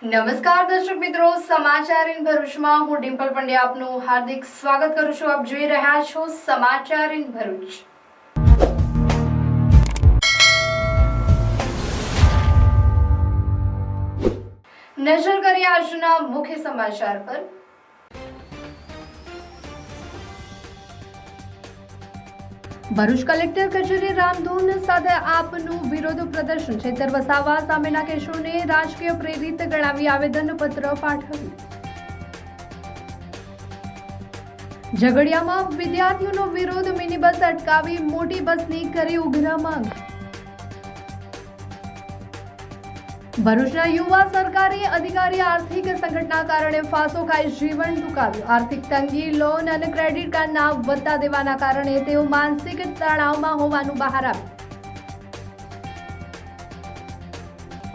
નમસ્કાર દર્શક મિત્રો, સમાચાર ઇન ભરૂચમાં હું ડિમ્પલ પંડ્યા આપનું હાર્દિક સ્વાગત કરું છું. આપ જોઈ રહ્યા છો સમાચાર ઇન ભરૂચ. નજર કરીએ આજના મુખ્ય સમાચાર પર. ભરૂચ કલેક્ટર કચેરી રામધૂન સાથે આપનું વિરોધ પ્રદર્શન. છેતર વસાવા સામેના કેસોને રાજકીય પ્રેરિત ગણાવી આવેદનપત્ર પાઠવ્યું. ઝઘડિયામાં વિદ્યાર્થીઓનો વિરોધ. મિની બસ અટકાવી મોટી બસની કરી ઉગ્ર માંગ. ભરૂચના યુવા સરકારી અધિકારી આર્થિક સંકટના કારણે ફાંસો ખાઈ જીવન ટૂંકાવ્યું. આર્થિક તંગી, લોન અને ક્રેડિટ કાર્ડના વધતા દેવાના કારણે તેઓ માનસિક તણાવમાં હોવાનું બહાર આવ્યું.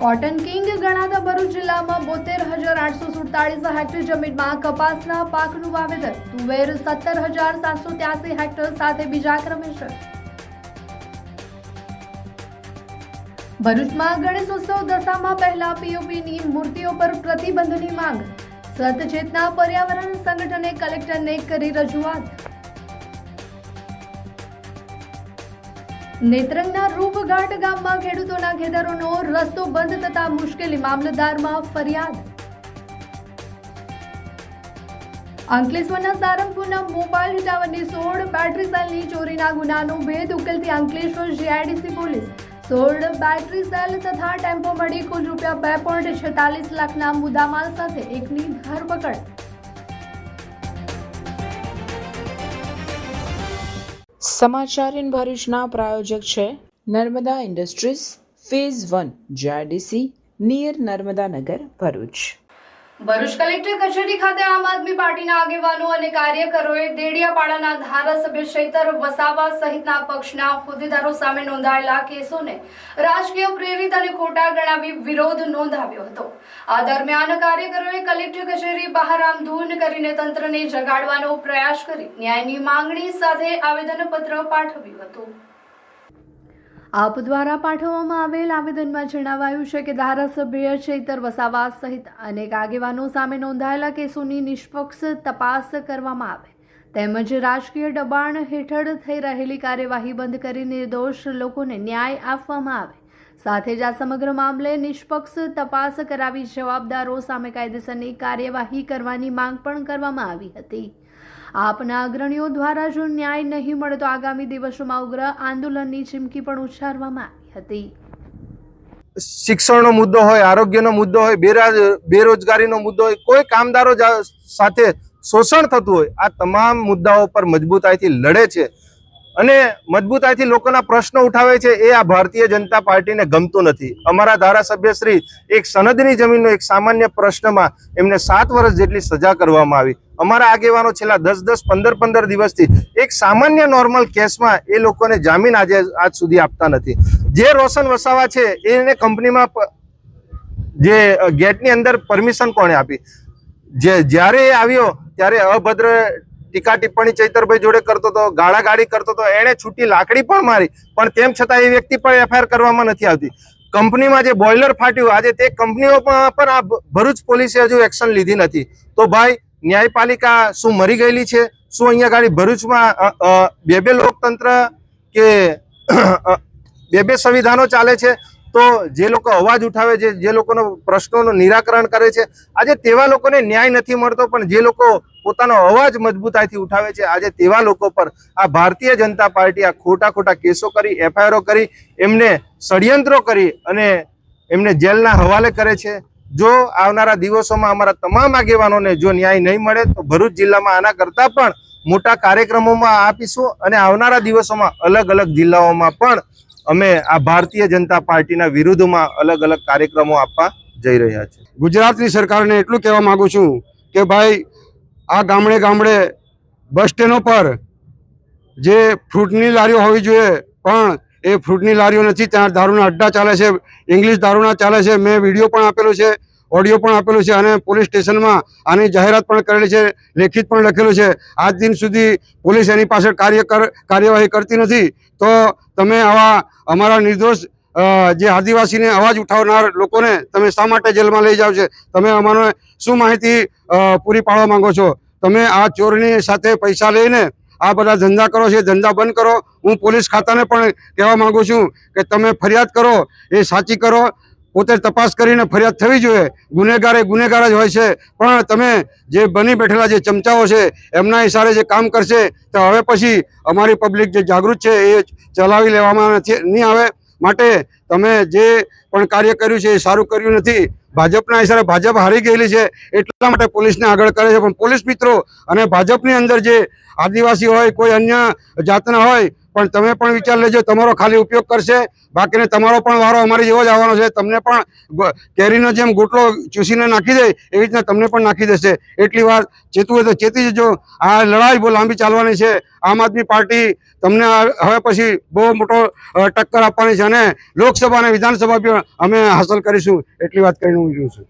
કોટન કિંગ ગણાતા ભરૂચ જિલ્લામાં 72,847 હેક્ટર જમીનમાં કપાસના પાકનું વાવેતર. તુવેર 17,783 હેક્ટર સાથે બીજા ક્રમે છે. ભરૂચમાં ગણેશોત્સવ દશામાં પહેલા પીઓપીની મૂર્તિઓ પર પ્રતિબંધની માંગ. સતચેતના પર્યાવરણ સંગઠને કલેક્ટરને કરી રજૂઆત. નેત્રંગના રૂપઘાટ ગામમાં ખેડૂતોના ખેતરોનો રસ્તો બંધ થતા મુશ્કેલી. મામલતદારમાં ફરિયાદ. અંકલેશ્વરના સારંગપુરના મોબાઈલ ટાવરની 16 બેટરી સેલની ચોરીના ગુનાનો ભેદ ઉકેલતી Ankleshwar GIDC police. 16 battery cell તથા ટેમ્પો મળી કુલ રૂપિયા 2.46 લાખના મુદ્દામાલ સાથે એકની ધરપકડ. સમાચાર ઇન ભરૂચના પ્રાયોજક છે Narmada industries phase 1 GIDC near Narmada Nagar Bharuch. Bharuch collector કચેરી ખાતે આમ આદમી પાર્ટીના આગેવાનો અને કાર્યકરોએ દેડિયાપાડાના ધારાસભ્ય ચૈતર વસાવા સહિતના પક્ષના હોદ્દેદારો સામે નોંધાયેલા કેસોને રાજકીય પ્રેરિત અને ખોટા ગણાવી વિરોધ નોંધાવ્યો હતો. આ દરમિયાન કાર્યકરોએ કલેક્ટર કચેરી બહાર રામધૂન કરીને તંત્રને જગાડવાનો પ્રયાસ કરી ન્યાયની માંગણી સાથે આવેદનપત્ર પાઠવ્યું હતું. આપ દ્વારા પાઠવવામાં આવેલ આવેદનમાં જણાવાયું છે કે ધારાસભ્ય ચૈતર વસાવા સહિત અનેક આગેવાનો સામે નોંધાયેલા કેસોની નિષ્પક્ષ તપાસ કરવામાં આવે તેમજ રાજકીય દબાણ હેઠળ થઈ રહેલી કાર્યવાહી બંધ કરી નિર્દોષ લોકોને ન્યાય આપવામાં આવે. સાથે જ આ સમગ્ર મામલે નિષ્પક્ષ તપાસ કરાવી જવાબદારો સામે કાયદેસરની કાર્યવાહી કરવાની માંગ પણ કરવામાં આવી હતી. આપના અગ્રણીઓ દ્વારા જો ન્યાય નહીં મળે તો આગામી દિવસોમાં ઉગ્ર આંદોલનની ચીમકી પણ ઉચ્ચારવામાં આવી હતી. શિક્ષણનો મુદ્દો હોય, આરોગ્યનો મુદ્દો હોય, બેરોજગારીનો મુદ્દો હોય, કોઈ કામદારો સાથે શોષણ થતું હોય, આ તમામ મુદ્દાઓ પર મજબૂતાઈથી લડે છે અને મજબૂતાઈથી લોકોના પ્રશ્નો ઉઠાવે છે. એ આ ભારતીય જનતા પાર્ટીને ગમતું નથી. અમારા ધારાસભ્ય શ્રી એક સનદની જમીનનો એક સામાન્ય પ્રશ્નમાં એમને 7 વર્ષ જેટલી સજા કરવામાં આવી. અમારા આગેવાનો છેલ્લા 10-10, 15-15 દિવસથી એક સામાન્ય નોર્મલ કેસમાં એ લોકોને જામીન આજ સુધી આપતા નથી. જે રોશન વસાવા છે એને કંપનીમાં જે ગેટની અંદર પરમિશન કોણે આપી? જ્યારે એ આવ્યો ત્યારે અભદ્ર ટીકા ટિપ્પણી ચૈતરભાઈ જોડે કરતો હતો, ગાળાગાળી કરતો હતો, એણે છૂટી લાકડી પણ મારી, પણ તેમ છતાં એ વ્યક્તિ પર એફઆઈઆર કરવામાં નથી આવતી. કંપનીમાં જે બોઇલર ફાટ્યું, આજે તે કંપનીઓ પર આ ભરૂચ પોલીસે હજુ એક્શન લીધી નથી. તો ભાઈ, ન્યાયપાલિકા શું મરી ગયેલી છે? શું અહીંયા ગાડી ભરૂચમાં બે લોકતંત્ર કે બે સંવિધાનો ચાલે છે? તો જે લોકો અવાજ ઉઠાવે છે, જે લોકોનો પ્રશ્નોનું નિરાકરણ કરે છે, આજે તેવા લોકોને ન્યાય નથી મળતો. પણ જે લોકો પોતાનો અવાજ મજબૂતાઈથી ઉઠાવે છે, આજે તેવા લોકો પર આ ભારતીય જનતા પાર્ટી આ ખોટા કેસો કરી, એફઆઈઆરો કરી, એમને ષડયંત્રો કરી અને એમને જેલના હવાલે કરે છે. જો આવનારા દિવસોમાં અમારા તમામ આગેવાનોને જો ન્યાય નહીં મળે તો ભરૂચ જિલ્લામાં આના કરતાં પણ મોટા કાર્યક્રમોમાં આપીશું અને આવનારા દિવસોમાં અલગ જિલ્લાઓમાં પણ અમે આ ભારતીય જનતા પાર્ટીના વિરુદ્ધમાં અલગ કાર્યક્રમો આપવા જઈ રહ્યા છે. ગુજરાતની સરકારને એટલું કહેવા માંગુ છું કે ભાઈ, આ ગામડે બસ સ્ટેન્ડો પર જે ફ્રૂટની લારીઓ હોવી જોઈએ પણ એ ફ્રૂટની લારીઓ નથી. ત્યાં દારૂના અડ્ડા ચાલે છે, ઇંગ્લિશ દારૂના ચાલે છે. મેં વિડીયો પણ આપેલો છે, ઓડિયો પણ આપેલું છે અને પોલીસ સ્ટેશનમાં આની જાહેરાત પણ કરેલી છે, લેખિત પણ લખેલું છે. આજ દિન સુધી પોલીસ એની પાછળ કાર્યવાહી કરતી નથી. તો તમે આવા અમારા નિર્દોષ જે આદિવાસીને અવાજ ઉઠાવનાર લોકોને તમે શા માટે જેલમાં લઈ જાઓ છો? તમે અમારો શું માહિતી પૂરી પાડવા માંગો છો? તમે આ ચોરની સાથે પૈસા લઈને આ બધા ધંધા કરો છો, ધંધા બંધ કરો. હું પોલીસ ખાતાને પણ કહેવા માંગુ છું કે તમે ફરિયાદ કરો, એ સાચી કરો. પોતે તપાસ કરીને ફરિયાદ થવી જોઈએ. ગુનેગાર એ ગુનેગાર જ હોય છે, પણ તમે જે બની બેઠેલા જે ચમચાઓ છે એમના ઈશારે જે કામ કરશે તો હવે પછી અમારી પબ્લિક જે જાગૃત છે એ ચલાવી લેવામાં નહીં આવે. માટે તમે જે પણ કાર્ય કર્યું છે એ સારું કર્યું નથી. ભાજપના ઈશારે ભાજપ હારી ગયેલી છે એટલા માટે પોલીસને આગળ કરે છે. પણ પોલીસ મિત્રો અને ભાજપની અંદર જે આદિવાસી હોય, કોઈ અન્ય જાતના હોય, પણ તમે પણ વિચાર લેજો, તમારો ખાલી ઉપયોગ કરશે. બાકીને તમારો પણ વારો અમારી જેવો જ આવવાનો છે. તમને પણ કેરીનો જેમ ગોટલો ચૂસીને નાખી દે એવી રીતના તમને પણ નાખી દેશે. એટલી વાર ચેતવું હોય તો ચેતી જજો. આ લડાઈ બહુ લાંબી ચાલવાની છે. આમ આદમી પાર્ટી તમને હવે પછી બહુ મોટો ટક્કર આપવાની છે અને લોકસભા અને વિધાનસભા પણ અમે હાંસલ કરીશું. એટલી વાત કરીને હું જોઉં છું.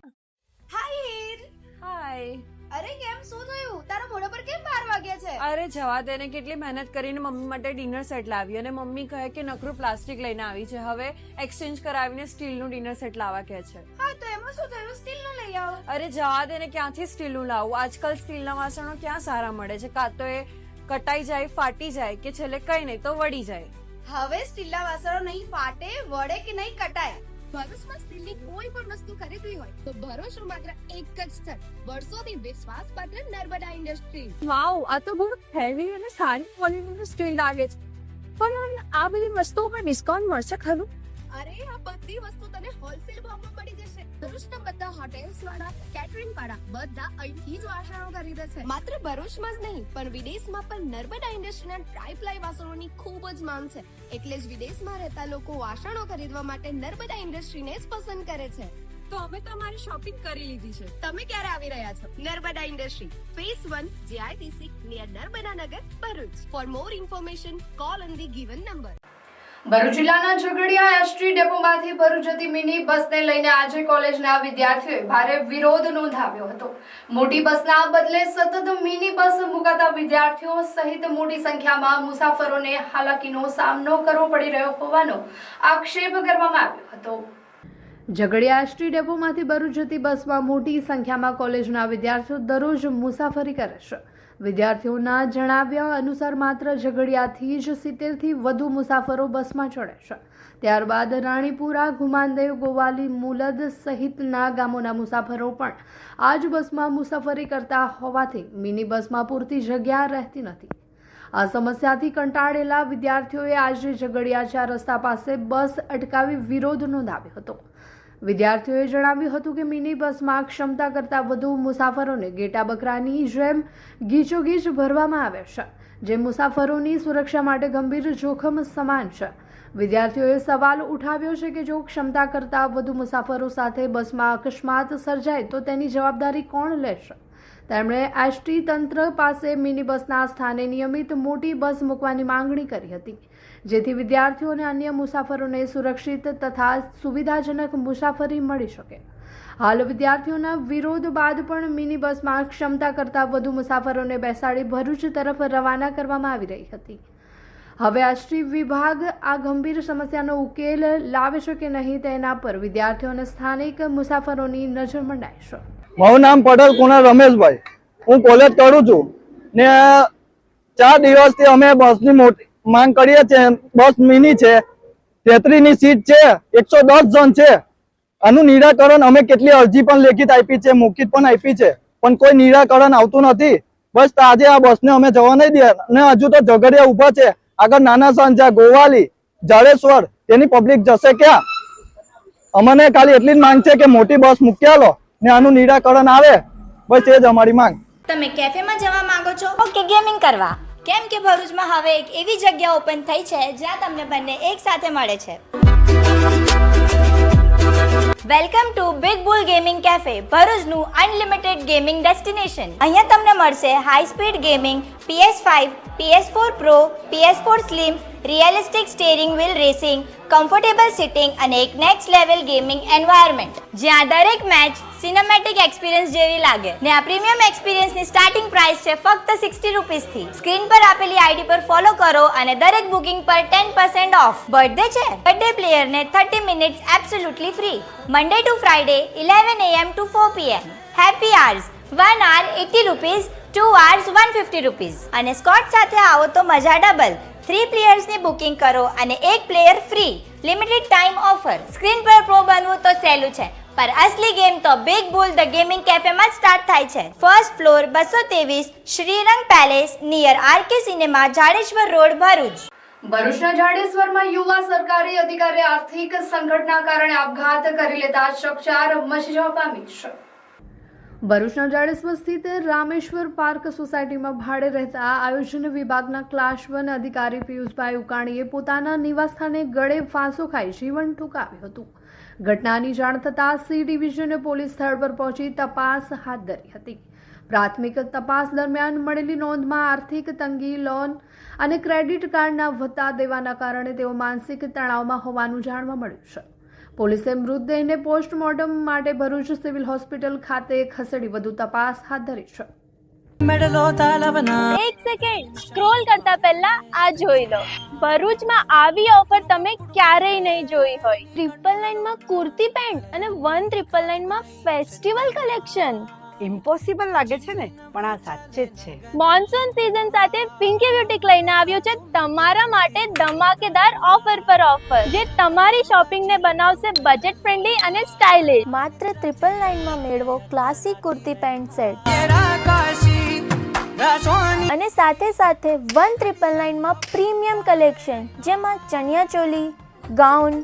હાય હીર. હાય. અરે કેમ શું થયું? તારા મોઢા પર કેમ 12 વાગ્યા છે? અરે જવા દે ને, કેટલી મહેનત કરીને મમ્મી માટે ડિનર સેટ લાવી અને મમ્મી કહે કે નકરું પ્લાસ્ટિક લઈને આવી છે, હવે એક્સચેન્જ કરાવીને સ્ટીલનું ડિનર સેટ લાવવા કહે છે. હા તો એમાં શું થયું? સ્ટીલનો લઈ આવો. અરે જવા દે ને, ક્યાંથી સ્ટીલનું લાવું? આજકાલ સ્ટીલના વાસણો ક્યાં સારા મળે છે? કાં તો એ કટાઈ જાય, ફાટી જાય, કે છેલ્લે કઈ નહીં તો વળી જાય. હવે સ્ટીલના વાસણો નહીં ફાટે, વળે કે નહીં કટાય. ભરૂચમાં સ્ટીલની કોઈ પણ વસ્તુ ખરીદવી હોય તો ભરોસો માત્ર એક જ સ્થળ, વર્ષોથી વિશ્વાસપાત્ર નર્મદા ઇન્ડસ્ટ્રીઝ. વાવ, આ તો બહુ હેવી અને સારી ક્વોલિટીનું સ્ટીલ લાગે છે. પણ આ બધી વસ્તુઓ પર ડિસ્કાઉન્ટ મળશે ખરું? અરે આ બધી વસ્તુ તને હોલસેલ ભાવમાં મળી જશે. ભરૂચના બધા હોટેલ્સ વાળા, કેટરિંગ વાળા બધા અહીંથી જ વાસણો ખરીદે છે. માત્ર ભરૂચમાં જ નહીં પણ વિદેશમાં પણ નર્મદા ઇન્ડસ્ટ્રીના ટ્રાય-પ્લાય વાસણોની ખૂબ જ માંગ છે. એટલે જ વિદેશમાં રહેતા લોકો વાસણો ખરીદવા માટે નર્મદા ઇન્ડસ્ટ્રીને જ પસંદ કરે છે. તો અમે તમારી શોપિંગ કરી લીધી છે. તમે ક્યારે આવી રહ્યા છો? Narmada industry phase 1 JITC near Narmada Nagar, Bharuch. For more information call on the given number. Bharuch જિલ્લાના ઝઘડિયા એસટી ડેપોમાંથી ભરૂચ જતી મિની બસને લઈને આજે કોલેજના વિદ્યાર્થીઓએ ભારે વિરોધ નોંધાવ્યો હતો. મોટી બસના બદલે સતત મિની બસ મુકાતા વિદ્યાર્થીઓ સહિત મોટી સંખ્યામાં મુસાફરોને હાલાકીનો સામનો કરવો પડી રહ્યો હોવાનો આક્ષેપ કરવામાં આવ્યો હતો. ઝઘડિયા એસટી ડેપોમાંથી ભરૂચ જતી બસમાં મોટી સંખ્યામાં કોલેજના વિદ્યાર્થીઓ દરરોજ મુસાફરી કરે છે. વિદ્યાર્થીઓના જણાવ્યા અનુસાર માત્ર ઝઘડિયાથી જ 70થી વધુ મુસાફરો બસમાં ચડે છે. ત્યારબાદ રાણીપુરા, ગુમાનદેવ, ગોવાલી, મુલદ સહિતના ગામોના મુસાફરો પણ આ જ બસમાં મુસાફરી કરતા હોવાથી મિની બસમાં પૂરતી જગ્યા રહેતી નથી. આ સમસ્યાથી કંટાળેલા વિદ્યાર્થીઓએ આજે ઝઘડિયા 4 રસ્તા પાસે બસ અટકાવી વિરોધ નોંધાવ્યો હતો. વિદ્યાર્થીઓએ જણાવ્યું હતું કે મિની બસમાં ક્ષમતા કરતાં વધુ મુસાફરોને ઘેટા બકરાની જેમ ગીચોગીચ ભરવામાં આવે છે, જે મુસાફરોની સુરક્ષા માટે ગંભીર જોખમ સમાન છે. વિદ્યાર્થીઓએ સવાલ ઉઠાવ્યો છે કે જો ક્ષમતા કરતાં વધુ મુસાફરો સાથે બસમાં અકસ્માત સર્જાય તો તેની જવાબદારી કોણ લેશે? તેમણે એસટી તંત્ર પાસે મિની બસના સ્થાને નિયમિત મોટી બસ મૂકવાની માંગણી કરી હતી, જેથી વિદ્યાર્થીઓ અને અન્ય મુસાફરોને સુરક્ષિત તથા સુવિધાજનક મુસાફરી મળી શકે. હાલ વિદ્યાર્થીઓના વિરોધ બાદ પણ મિની બસમાં ક્ષમતા કરતાં વધુ મુસાફરોને બેસાડી ભરૂચ તરફ રવાના કરવામાં આવી રહી હતી. હવે એસટી વિભાગ આ ગંભીર સમસ્યાનો ઉકેલ લાવે છે કે નહીં તેના પર વિદ્યાર્થીઓ અને સ્થાનિક મુસાફરોની નજર મંડાઈ છે. મારું નામ પટેલ કુણાલ રમેશભાઈ. હું કોલેજ કરું છું ને 4 દિવસથી અમે બસની મોટી માંગ કરીએ છીએ. બસ મિની છે, 33 ની સીટ છે, 110 જણ છે. આનું નિરાકરણ અમે કેટલી અરજી પણ લેખિત આપી છે, મૌખિક પણ આપી છે, પણ કોઈ નિરાકરણ આવતું નથી. બસ આજે આ બસને અમે જવા નહીં દે અને હજુ તો ઝઘડિયા ઉભા છે. આગળ નાના સાંજા, ગોવાલી, જાડેશ્વર તેની પબ્લિક જશે ક્યાં? અમને ખાલી એટલી જ માંગ છે કે મોટી બસ મૂકી આલો ને આનું નિરાકરણ આવે. બસ એ જ અમારી માંગ. તમે કેફેમાં જવા માંગો છો કે ગેમિંગ કરવા? કેમ કે ભરૂચમાં હવે એક એવી જગ્યા ઓપન થઈ છે જ્યાં તમને બંને એક સાથે મળે છે. Welcome to big bull gaming cafe, ભરૂચનું અનલિમિટેડ ગેમિંગ ડેસ્ટિનેશન. અહીંયા તમને મળશે high speed gaming, PS5, PS4 Pro, PS4 Slim, realistic steering wheel racing, comfortable seating અને એક નેક્સ્ટ લેવલ ગેમિંગ એન્વાયરમેન્ટ જ્યાં દરેક મેચ સિનેમેટિક એક્સપિરિયન્સ જેવી લાગે ને આ પ્રીમિયમ એક્સપિરિયન્સની સ્ટાર્ટિંગ પ્રાઇસ છે ફક્ત 60 રૂપીસથી. સ્ક્રીન પર આપેલી આઈડી પર ફોલો કરો અને દરેક બુકિંગ પર 10% ઓફ. બર્થડે છે, બર્થડે પ્લેયરને 30 minutes absolutely free. Monday to Friday 11 AM to 4 PM. Happy hours 1 hour 80 rupees, 2 hours 150 rupees. અને સ્કોટ સાથે આવો તો મજા ડબલ. 3 પ્લેયર્સની બુકિંગ કરો અને 1 player free. Limited time offer. Screen પર પ્રો બનવું તો સહેલું છે, पर असली गेम तो big bull the gaming cafe में स्टार्ट थाय छे. First floor 223 Shrirang palace near RK cinema Jadeshwar road Bharuch. ભરૂચના જાડેશ્વરમાં યુવા સરકારી અધિકારી આર્થિક સંકટના કારણે આપઘાત કરી લેતા ચકચાર મચી જવા પામી છે. ભરૂચના જાડેશ્વર સ્થિત રામેશ્વર પાર્ક સોસાયટીમાં ભાડે રહેતા આયોજન વિભાગના ક્લાસ 1 અધિકારી પિયુષભાઈ ઉકાણીએ પોતાના નિવાસસ્થાને ગળે ફાંસો ખાઈ જીવન ટૂંકાવ્યું હતું. ઘટનાની જાણ થતાં સી ડિવિઝન પોલીસ સ્થળ પર પહોંચી તપાસ હાથ ધરી હતી. પ્રાથમિક તપાસ દરમિયાન મળેલી નોંધમાં આર્થિક તંગી, લોન અને ક્રેડિટ કાર્ડના વધતા દેવાના કારણે તેઓ માનસિક તણાવમાં હોવાનું જાણવા મળ્યું છે. પોલીસે મૃતદેહને પોસ્ટમોર્ટમ માટે ભરૂચ સિવિલ હોસ્પિટલ ખાતે ખસેડી વધુ તપાસ હાથ ધરી છે. એક સેકન્ડ સ્ક્રોલ કરતા પહેલા આ જોઈ લો. ભરૂચમાં આવી ઓફર તમે ક્યારેય નહીં જોઈ હોય. 999 માં કુર્તી પેન્ટ અને 1999 માં ફેસ્ટિવલ કલેક્શન. ઇમ્પોસિબલ લાગે છે ને, પણ આ સાચે જ છે. મોન્સૂન સીઝન સાથે પિંકી બ્યુટીક લઈને આવ્યો છે તમારા માટે ધમાકેદાર ઓફર પર ઓફર, જે તમારી શોપિંગને બનાવશે બજેટ ફ્રેન્ડલી અને સ્ટાઇલિશ. માત્ર 999 માં મેળવો ક્લાસિક કુર્તી પેન્ટ સેટ અને સાથે સાથે 1999 માં પ્રીમિયમ કલેક્શન, જેમાં chaniya choli, gown,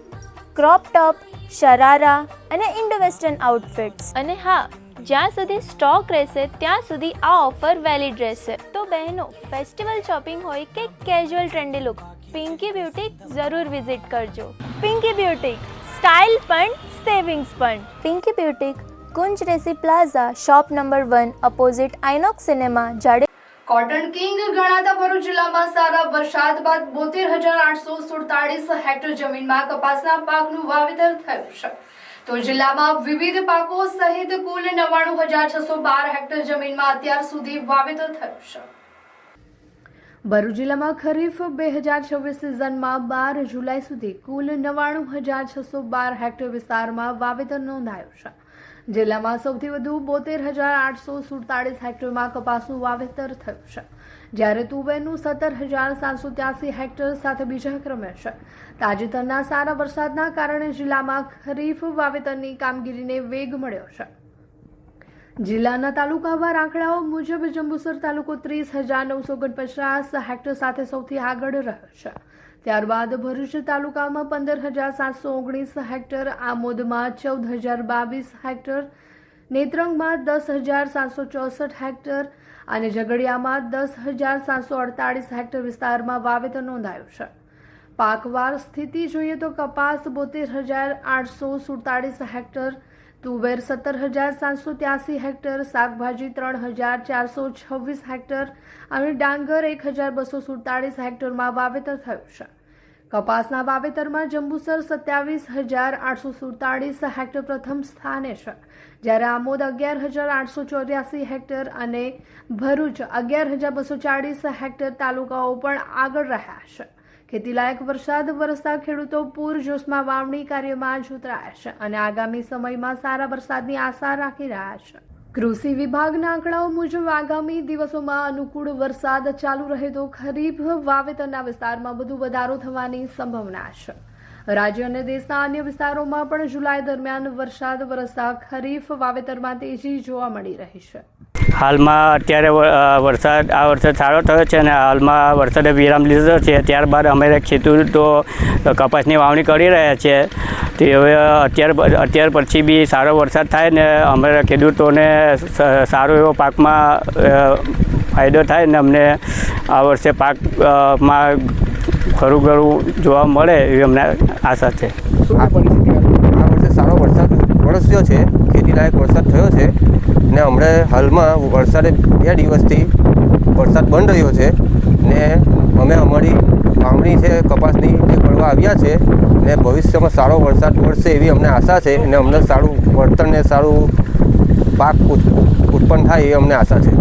crop top, sharara અને ઇન્ડો વેસ્ટર્ન આઉટફિટ્સ. અને હા, જ્યાં સુધી સ્ટોક રહેશે ત્યાં સુધી આ ઓફર વેલિડ રહેશે. તો બહેનો, ફેસ્ટિવલ શોપિંગ હોય કે casual trendy look, Pinky boutique જરૂર વિઝિટ કરજો. પિંકી બ્યુટીક, સ્ટાઇલ પણ સેવિંગ્સ પણ. પિંકી બ્યુટીક, કુંજ રેસી plaza, shop number 1, opposite Inox cinema, જાડે. કોટન કિંગ ગણાતા ભરૂચ જિલ્લામાં સારા વરસાદ બાદ 72,847 હેક્ટર જમીનમાં કપાસના પાકનું વાવેતર થયું છે. તો જિલ્લામાં વિવિધ પાકો સહિત કુલ 99,612 હેક્ટર જમીનમાં અત્યાર સુધી વાવેતર થયું છે. ભરૂચ જિલ્લામાં ખરીફ 2026 સિઝનમાં 12 જુલાઈ સુધી કુલ 99,612 હેક્ટર વિસ્તારમાં વાવેતર નોંધાયું છે. જિલ્લામાં સૌથી વધુ 72,847 હેક્ટરમાં કપાસનું વાવેતર થયું છે, જ્યારે તુવેરનું 17,783 હેક્ટર સાથે બીજા ક્રમે છે. તાજેતરના સારા વરસાદના કારણે જિલ્લામાં ખરીફ વાવેતરની કામગીરીને વેગ મળ્યો છે. જિલ્લાના તાલુકાવાર આંકડાઓ મુજબ જંબુસર તાલુકો 30,949 હેક્ટર સાથે સૌથી આગળ રહ્યો છે. ત્યારબાદ ભરૂચ તાલુકામાં 15,719 હેક્ટર, આમોદમાં 14,022 હેક્ટર, નેત્રંગમાં 10,764 હેક્ટર અને ઝઘડિયામાં 10,748 હેક્ટર વિસ્તારમાં વાવેતર નોંધાયું છે. પાકવાર સ્થિતિ જોઈએ તો કપાસ 72,847 હેક્ટર, તુવેર 17,783 હેક્ટર, શાકભાજી 3,426 હેક્ટર અને ડાંગર 1,247 હેક્ટરમાં વાવેતર થયું છે. કપાસના વાવેતરમાં જંબુસર 27,847 હેક્ટર પ્રથમ સ્થાને છે, જ્યારે આમોદ 11,884 હેક્ટર અને ભરૂચ 11,240 હેક્ટર તાલુકાઓ પણ આગળ રહ્યા છે. ખેતીલાયક વરસાદ વરસતા ખેડૂતો પૂરજોશમાં વાવણી કાર્યમાં જોતરાયા છે અને આગામી સમયમાં સારા વરસાદની આશા રાખી રહ્યા છે. કૃષિ વિભાગના આંકડાઓ મુજબ આગામી દિવસોમાં અનુકૂળ વરસાદ ચાલુ રહે તો ખરીફ વાવેતરના વિસ્તારમાં વધુ વધારો થવાની સંભાવના છે. રાજ્ય અને દેશના અન્ય વિસ્તારોમાં પણ જુલાઈ દરમિયાન વરસાદ વરસતા ખરીફ વાવેતરમાં તેજી જોવા મળી રહી છે. હાલમાં અત્યારે વરસાદ સારો થયો છે અને હાલમાં વરસાદે વિરામ લીધો છે. ત્યારબાદ અમે ખેડૂતો કપાસની વાવણી કરી રહ્યા છીએ. તે હવે અત્યાર પછી બી સારો વરસાદ થાય ને અમારા ખેડૂતોને સારો એવો પાકમાં ફાયદો થાય ને અમને આ વર્ષે પાકમાં ખરું ખરું જોવા મળે એવી અમને આશા છે. આ વર્ષે સારો વરસાદ વરસ્યો છે, ખેતીલાયક વરસાદ થયો છે ને હમણાં હાલમાં વરસાદે 2 દિવસથી વરસાદ બંધ રહ્યો છે ને અમે અમારી વાવણી વાવણી છે કપાસની એ કરવા આવ્યા છે ને ભવિષ્યમાં સારો વરસાદ પડશે એવી અમને આશા છે અને અમને સારું વળતર ને સારું પાક ઉત્પન્ન થાય એ અમને આશા છે.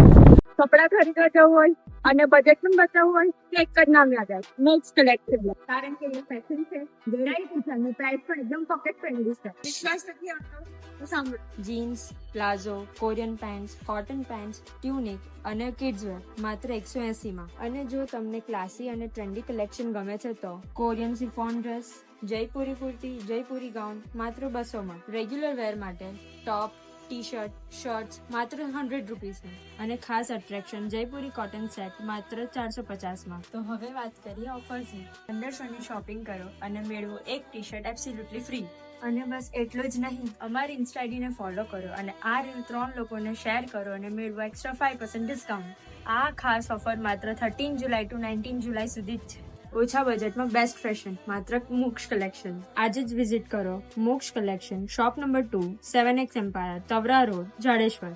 કપડા ખરીદવા જવું હોય અને બજેટ પણ બતાવવું હોય તો એક જ નામ યાદ આવે, મેક્સ કલેક્શન. કારણ કે એ ફેશન છે, વેરાયટી છે અને પ્રાઇસ પણ એકદમ પોકેટ ફ્રેન્ડલી છે. વિશ્વાસ નથી આવતો તો સાંભળો. Jeans, palazzo, Korean pants, cotton pants, tunic અને કિડ્સ વેર માત્ર 180 માં. અને જો તમને ક્લાસી અને ટ્રેન્ડી કલેક્શન ગમે છે તો Korean chiffon dress, Jaipuri kurti, Jaipuri gown માત્ર 200 માં. રેગ્યુલર વેર માટે ટોપ, ટી-શર્ટ, શર્ટ્સ માત્ર 100 રૂપીસમાં. અને ખાસ અટ્રેક્શન જયપુરી કોટન સેટ માત્ર 450 માં. તો હવે વાત કરીએ ઓફર્સની. 1500 ની શોપિંગ કરો અને મેળવો એક ટી-શર્ટ એબ્સોલ્યુટલી ફ્રી. અને બસ એટલું જ નહીં, અમારી ઇન્સ્ટા આઈડીને ફોલો કરો અને આ રીલ 3 લોકોને શેર કરો અને મેળવો એક્સ્ટ્રા 5% ડિસ્કાઉન્ટ. આ ખાસ ઓફર માત્ર 13 જુલાઈ ટુ 19 જુલાઈ સુધી જ છે. ઓછા બજેટમાં બેસ્ટ ફેશન માત્ર મોક્ષ કલેક્શન. આજે જ વિઝિટ કરો Moksh collection, shop number 2, 7X empire, Tavra road, Jadeshwar.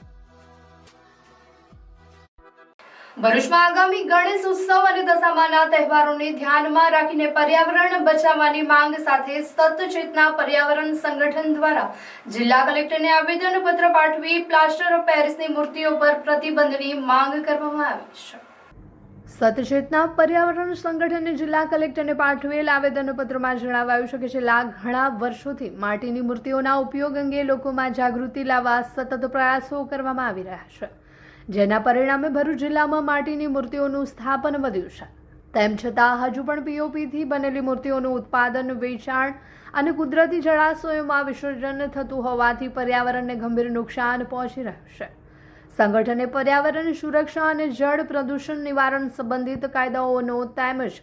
ભરૂચમાં આગામી ગણેશ ઉત્સવ અને દશામાના તહેવારોને ધ્યાનમાં રાખીને પર્યાવરણ બચાવવાની માંગ સાથે સતચેતના પર્યાવરણ સંગઠન દ્વારા જિલ્લા કલેક્ટરને આવેદનપત્ર પાઠવી પ્લાસ્ટર ઓફ પેરિસની મૂર્તિઓ પર પ્રતિબંધની માંગ કરવામાં આવી છે. સતચેતના પર્યાવરણ સંગઠને જિલ્લા કલેક્ટરને પાઠવેલ આવેદનપત્રમાં જણાવાયું છે કે છેલ્લા ઘણા વર્ષોથી માટીની મૂર્તિઓના ઉપયોગ અંગે લોકોમાં જાગૃતિ લાવવા સતત પ્રયાસો કરવામાં આવી રહ્યા છે, જેના પરિણામે ભરૂચ જિલ્લામાં માટીની મૂર્તિઓનું સ્થાપન વધ્યું છે. તેમ છતાં હજુ પણ પીઓપીથી બનેલી મૂર્તિઓનું ઉત્પાદન, વેચાણ અને કુદરતી જળાશયોમાં વિસર્જન થતું હોવાથી પર્યાવરણને ગંભીર નુકસાન પહોંચી રહ્યું છે. સંગઠને પર્યાવરણ સુરક્ષા અને જળ પ્રદૂષણ નિવારણ સંબંધિત કાયદાઓનો તેમજ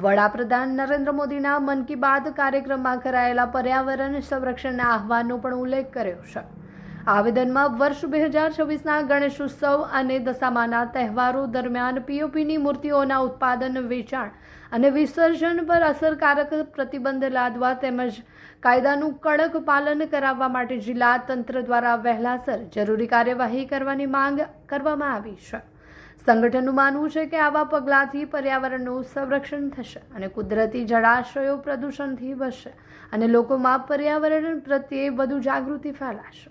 વડાપ્રધાન નરેન્દ્ર મોદીના મન કી બાત કાર્યક્રમમાં કરાયેલા પર્યાવરણ સંરક્ષણના આહ્વાનનો પણ ઉલ્લેખ કર્યો છે. આવેદનમાં વર્ષ 2026ના ગણેશ ઉત્સવ અને દશામાના તહેવારો દરમિયાન પીઓપીની મૂર્તિઓના ઉત્પાદન, વેચાણ અને વિસર્જન પર અસરકારક પ્રતિબંધ લાદવા તેમજ કાયદાનું કડક પાલન કરાવવા માટે જિલ્લા તંત્ર દ્વારા વહેલાસર જરૂરી કાર્યવાહી કરવાની માંગ કરવામાં આવી છે. સંગઠનનું માનવું છે કે આવા પગલાંથી પર્યાવરણનું સંરક્ષણ થશે અને કુદરતી જળાશયો પ્રદૂષણથી બચશે અને લોકોમાં પર્યાવરણ પ્રત્યે વધુ જાગૃતિ ફેલાશે.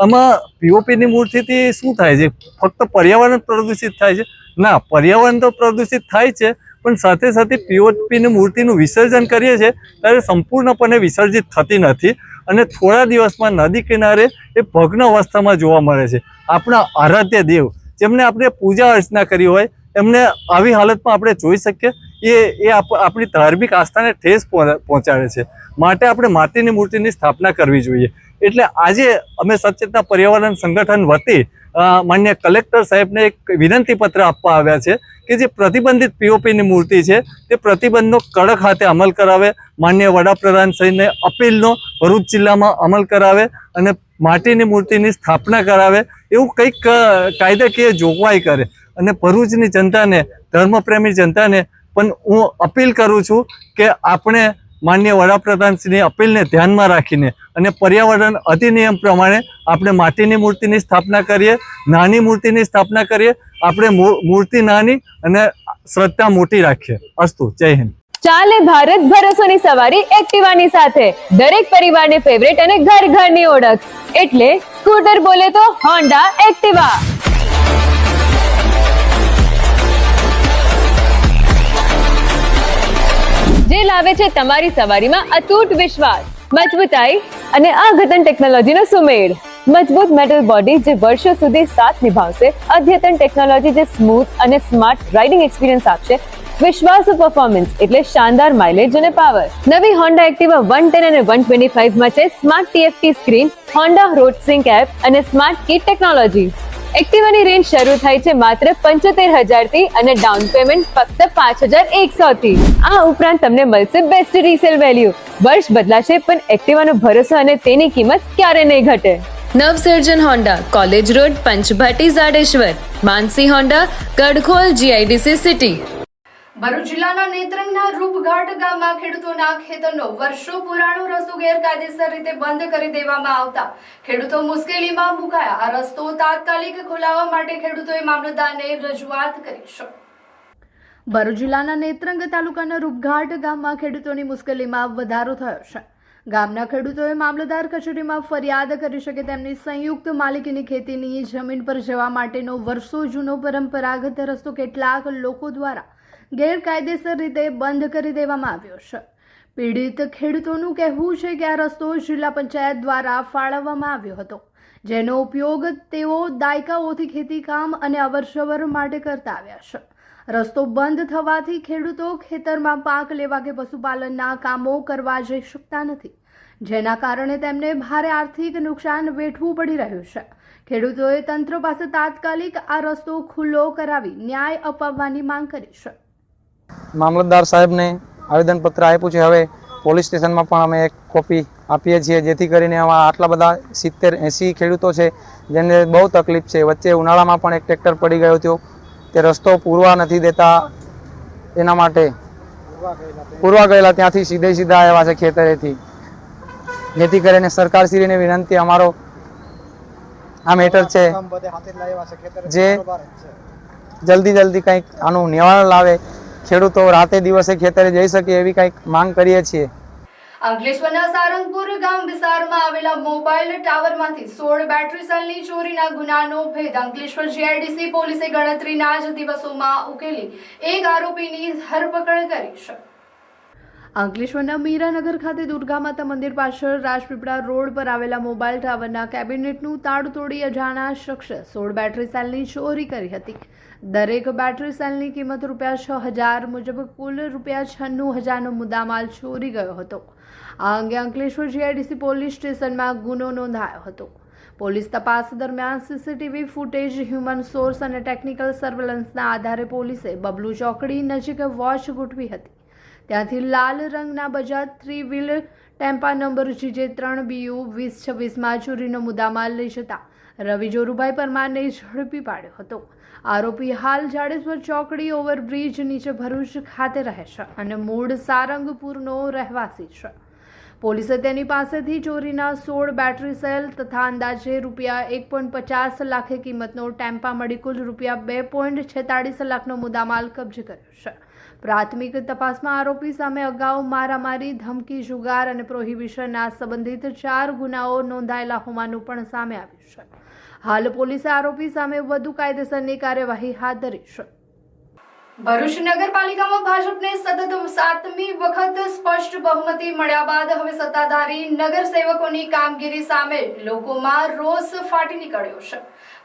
આમાં પીઓપીની મૂર્તિથી શું થાય છે? ફક્ત પર્યાવરણ પ્રદૂષિત થાય છે? ના, પર્યાવરણ તો પ્રદૂષિત થાય છે, પણ સાથે સાથે પીઓપીની મૂર્તિનું વિસર્જન કરીએ છીએ ત્યારે સંપૂર્ણપણે વિસર્જિત થતી નથી અને થોડા દિવસમાં નદી કિનારે એ ભગ્ન અવસ્થામાં જોવા મળે છે. આપણા આરાધ્ય દેવ જેમને આપણે પૂજા અર્ચના કરી હોય એમને આવી હાલતમાં આપણે જોઈ શકીએ એ આપણી ધાર્મિક આસ્થાને ઠેસ પહોંચાડે છે. માટે આપણે માટીની મૂર્તિની સ્થાપના કરવી જોઈએ. એટલે આજે અમે સચેતના પર્યાવરણ સંગઠન વતી માન્ય કલેક્ટર સાહેબને એક વિનંતી પત્ર આપવા આવ્યા છે કે જે પ્રતિબંધિત પીઓપીની મૂર્તિ છે તે પ્રતિબંધનો કડક હાથે અમલ કરાવે, માન્ય વડાપ્રધાન શ્રીને અપીલનો ભરૂચ જિલ્લામાં અમલ કરાવે અને માટીની મૂર્તિની સ્થાપના કરાવે એવું કંઈક કાયદાકીય જોગવાઈ કરે. અને ભરૂચની જનતાને, ધર્મપ્રેમી જનતાને પણ હું અપીલ કરું છું કે આપણે માન્ય વડાપ્રધાનશ્રીની અપીલને ધ્યાનમાં રાખીને અને પર્યાવરણ અધિનિયમ પ્રમાણે આપણે માટીની મૂર્તિની સ્થાપના કરીએ, નાની મૂર્તિની સ્થાપના કરીએ. આપણે મૂર્તિ નાની અને શ્રદ્ધા મોટી રાખીએ. અસ્તુ. જય હિન્દ. ચાલે ભારત ભરોસાની સવારી એક્ટિવાની સાથે. દરેક પરિવારની ફેવરેટ અને ઘર ઘરની ઓળખ એટલે સ્કૂટર બોલે તો હોન્ડા એક્ટિવા. જે લાવે છે તમારી સવારીમાં અતૂટ વિશ્વાસ, મજબૂતાઈ અને અદ્યતન ટેકનોલોજીનો સુમેળ. મજબૂત મેટલ બોડી જે વર્ષો સુધી સાથ નિભાવશે, અદ્યતન ટેકનોલોજી જે સ્મૂથ અને સ્માર્ટ રાઇડિંગ એક્સપિરિયન્સ આપશે, વિશ્વાસુ પરફોર્મન્સ એટલે શાનદાર માઇલેજ અને પાવર. નવી હોન્ડા એક્ટિવા 110 અને 125 માં છે smart TFT screen, Honda road sync app અને સ્માર્ટ કીટ ટેકનોલોજી. એક્ટિવાની રેન્જ શરૂ થાય છે માત્ર 75,000 થી અને ડાઉન પેમેન્ટ ફક્ત 5,100 થી. આ ઉપરાંત તમને મળશે બેસ્ટ રીસેલ વેલ્યુ. વર્ષ બદલાશે પણ એક્ટિવાનો ભરોસો અને તેની કિંમત ક્યારે નહીં ઘટે. Navsarjan Honda, college road, Panchbhati, Jadeshwar. Mansi Honda, Gadkhol, GIDC city. Bharuch જિલ્લાના નેત્રંગના રૂપઘાટ ગામમાં ખેડૂતોના ખેતરનો વર્ષો પુરાણો રસ્તો ગેરકાયદેસર રીતે બંધ કરી દેવામાં આવતા ખેડૂતો મુશ્કેલીમાં મુકાયા. આ રસ્તો તાત્કાલિક ખોલાવવા માટે ખેડૂતોએ મામલતદારને રજૂઆત કરી છે. ભરૂચ જિલ્લાના નેત્રંગ તાલુકાના રૂપઘાટ ગામમાં ખેડૂતોની મુશ્કેલીમાં વધારો થયો છે. ગામના ખેડૂતોએ મામલતદાર કચેરીમાં ફરિયાદ કરી છે કે તેમની સંયુક્ત માલિકીની ખેતીની જમીન પર જવા માટેનો વર્ષો જૂનો પરંપરાગત રસ્તો કેટલાક લોકો દ્વારા ગેરકાયદેસર રીતે બંધ કરી દેવામાં આવ્યો છે. પીડિત ખેડૂતોનું કહેવું છે કે આ રસ્તો જિલ્લા પંચાયત દ્વારા ફાળવવામાં આવ્યો હતો, જેનો ઉપયોગ તેઓ દાયકાઓથી ખેતીકામ અને અવરજવર માટે કરતા આવ્યા છે. રસ્તો બંધ થવાથી ખેડૂતો ખેતરમાં પાક લેવા કે પશુપાલનના કામો કરવા જઈ શકતા નથી, જેના કારણે તેમને ભારે આર્થિક નુકસાન વેઠવું પડી રહ્યું છે. ખેડૂતોએ તંત્ર પાસે તાત્કાલિક આ રસ્તો ખુલ્લો કરાવી ન્યાય અપાવવાની માંગ કરી છે. મામલતદાર સાહેબને આવેદનપત્ર આપ્યું છે. હવે પોલીસ સ્ટેશનમાં પણ અમે એક કોપી આપીએ છીએ, જેથી કરીને આટલા બધા 70-80 ખેડૂતો છે જેને બહુ તકલીફ છે. વચ્ચે ઉનાળામાં પણ એક ટ્રેક્ટર પડી ગયો હતો, તે રસ્તો પૂરવા નથી દેતા, એના માટે પૂરવા ગયેલા ત્યાંથી સીધા આવ્યા છે ખેતરેથી. જેથી કરીને સરકારશ્રીને વિનંતી, અમારો આ મેટર છે જે જલ્દી કંઈક આનું નિવારણ લાવે, ખેડૂતો રાતે દિવસે ખેતરે જઈ શકે એવી કંઈક માંગ કરીએ છીએ. અંકલેશ્વરના સારંગપુર ગામ વિસ્તારમાં આવેલા મોબાઈલ ટાવરમાંથી 16 બેટરી સેલની ચોરીના ગુનાનો ભેદ અંકલેશ્વર જીઆઈડીસી પોલીસે ગણતરીના જ દિવસોમાં ઉકેલી એક આરોપીની ધરપકડ કરી છે. અંકલેશ્વરના મીરાનગર ખાતે દુર્ગા માતા મંદિર પાછળ રાજપીપળા રોડ પર આવેલા મોબાઈલ ટાવરના કેબિનેટનું તાળું તોડી અજાણા શખ્સે 16 બેટરી સેલની ચોરી કરી હતી. દરેક બેટરી સેલની કિંમત ₹6,000 મુજબ કુલ ₹96,000નો મુદ્દામાલ ચોરી ગયો હતો. આ અંગે અંકલેશ્વર જીઆઈડીસી પોલીસ સ્ટેશનમાં ગુનો નોંધાયો હતો. પોલીસ તપાસ દરમિયાન સીસીટીવી ફૂટેજ, હ્યુમન સોર્સ અને ટેકનિકલ સર્વેલન્સના આધારે પોલીસે બબલુ ચોકડી નજીક વોચ ગોઠવી હતી. ત્યાંથી લાલ રંગના બજાજ 3 વ્હીલર ટેમ્પા નંબર GJ3BU 2026માં ચોરીનો મુદ્દામાલ લઈ જતા રવિ જોરુભાઈ પરમારને ઝડપી પાડ્યો હતો. આરોપી હાલ જાડેશ્વર ચોકડી ઓવરબ્રિજ નીચે ભરૂચ ખાતે રહે છે અને મૂળ સારંગપુરનો રહેવાસી છે. પોલીસે તેની પાસેથી ચોરીના 16 બેટરી સેલ તથા અંદાજે ₹1.50 લાખ કિંમતનો ટેમ્પા મળી કુલ ₹2.46 લાખનો મુદ્દામાલ કબજે કર્યો છે. પ્રાથમિક તપાસમાં આરોપી સામે અગાઉ મારામારી, ધમકી, જુગાર અને પ્રોહિબિશનના સંબંધિત 4 ગુનાઓ નોંધાયેલા હોવાનું પણ સામે આવ્યું છે. હાલ પોલીસે આરોપી સામે વધુ કાયદેસરની કાર્યવાહી હાથ ધરી છે. ભરૂચ નગરપાલિકામાં ભાજપને સતત 7મી વખત સ્પષ્ટ બહુમતી મળ્યા બાદ હવે સત્તાધારી નગરસેવકોની કામગીરી સામે લોકોમાં રોષ ફાટી નીકળ્યો છે.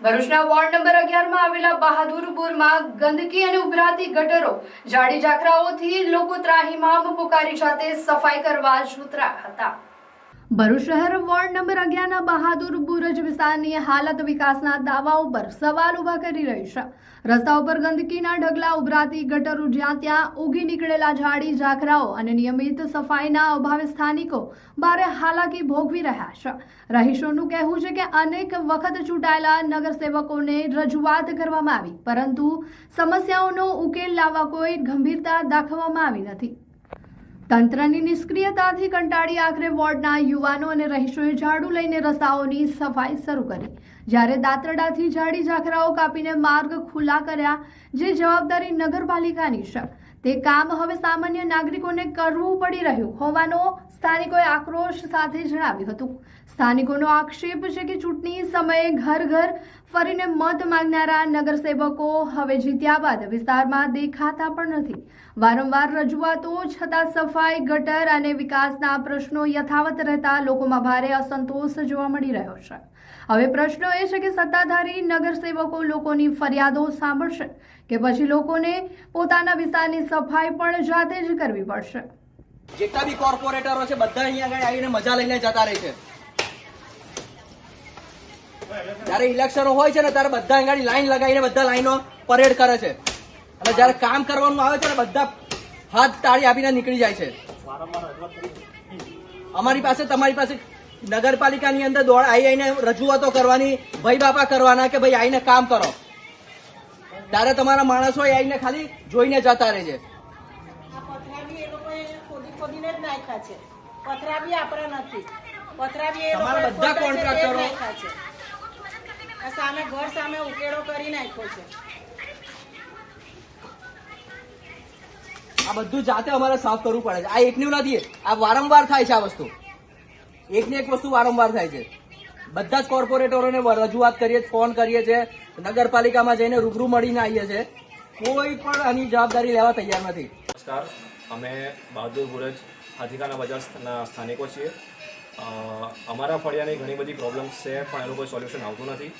ભરૂચના વોર્ડ નંબર 11માં આવેલા બહાદુરપુરમાં ગંદકી અને ઉભરાતી ગટરો, જાડી ઝાખરાઓથી લોકો ત્રાહિમામ પુકારી જાતે સફાઈ કરવા ઉતર્યા હતા. ભરૂચ શહેર વોર્ડ નંબર 11ના બહાદુરપુર વિસ્તારની હાલત વિકાસના દાવાઓ પર સવાલ ઉભા કરી રહી છે. રસ્તાઓ પર ગંદકીના ઢગલા, ઉભરાતી ગટરો, જ્યાં ત્યાં ઉગી નીકળેલા ઝાડી ઝાખરાઓ અને નિયમિત સફાઈના અભાવે સ્થાનિકો ભારે હાલાકી ભોગવી રહ્યા છે. રહીશોનું કહેવું છે કે અનેક વખત ચૂંટાયેલા નગરસેવકોને રજૂઆત કરવામાં આવી, પરંતુ સમસ્યાઓનો ઉકેલ લાવવા કોઈ ગંભીરતા દાખવવામાં આવી નથી. તંત્રની નિષ્ક્રિયતાથી કંટાળી આખરે વોર્ડના યુવાનો અને રહીશોએ ઝાડુ લઈને રસ્તાઓની સફાઈ શરૂ કરી. જ્યારે દાંતરડાથી જાડી ઝાખરાઓ કાપીને માર્ગ ખુલ્લા કર્યા, જે જવાબદારી નગરપાલિકાની છે, તે કામ હવે સામાન્ય નાગરિકોને કરવું પડી રહ્યું હોવાનો સ્થાનિકોએ આક્રોશ સાથે જણાવ્યું હતું. સ્થાનિકોનો આક્ષેપ છે કે ચૂંટણી સમયે ઘર ઘર ફરીને મત માંગનારા નગરસેવકો હવે જીત્યા બાદ વિસ્તારમાં દેખાતા પણ નથી. વારંવાર રજૂઆતો છતાં સફાઈ, ગટર અને વિકાસના પ્રશ્નો યથાવત રહેતા લોકોમાં ભારે અસંતોષ જોવા મળી રહ્યો છે. હવે પ્રશ્ન એ છે કે સત્તાધારી નગરસેવકો લોકોની ફરિયાદો સાંભળશે કે પછી લોકોને પોતાના વિસ્તારની સફાઈ પણ જાતે જ કરવી પડશે. જેટલા બી કોર્પોરેટરો છે બધા અહીંયા આગળ આવીને મજા લઈને જતા રહે છે. જયારે ઇલેક્શનો હોય છે ને ત્યારે બધા અહીંયા લાઈન લગાવીને બધા લાઈનો પરેડ કરે છે અને જયારે કામ કરવાનું આવે છે ને બધા હાથ તાળી આપીને નીકળી જાય છે. અમારી પાસે, તમારી પાસે નગરપાલિકાની અંદર દોડ આવીને રજૂઆતો કરવાની, ભાઈ બાપા કરવાના કે ભાઈ આવીને કામ કરો, ત્યારે તમારા માણસો આવીને ખાલી જોઈને જતા રહે છે. પથરા બી આપણા નથી, પથરા બી તમારા બધા કોન્ટ્રાક્ટરો સામે ઘર સામે ઉકેડો કરી નાખ્યો છે. આ બધું જાતે અમારે સાફ કરવું પડે છે. આ એકનું નથી, આ વારંવાર થાય છે. આ વસ્તુ એકની એક વસ્તુ વારંવાર થાય છે. બધા જ કોર્પોરેટરોને રજૂઆત કરીએ, ફોન કરીએ છીએ, નગરપાલિકામાં જઈને રૂબરૂ મળીને આવીએ છીએ. કોઈ પણ આની જવાબદારી લેવા તૈયાર નથી. નમસ્કાર, અમે બહાદુર બુરજ હાથીખાના બજારના સ્થાનિકો છીએ. અમારા ફળિયાની ઘણી બધી પ્રોબ્લેમ્સ છે, પણ એનું કોઈ સોલ્યુશન આવતું નથી.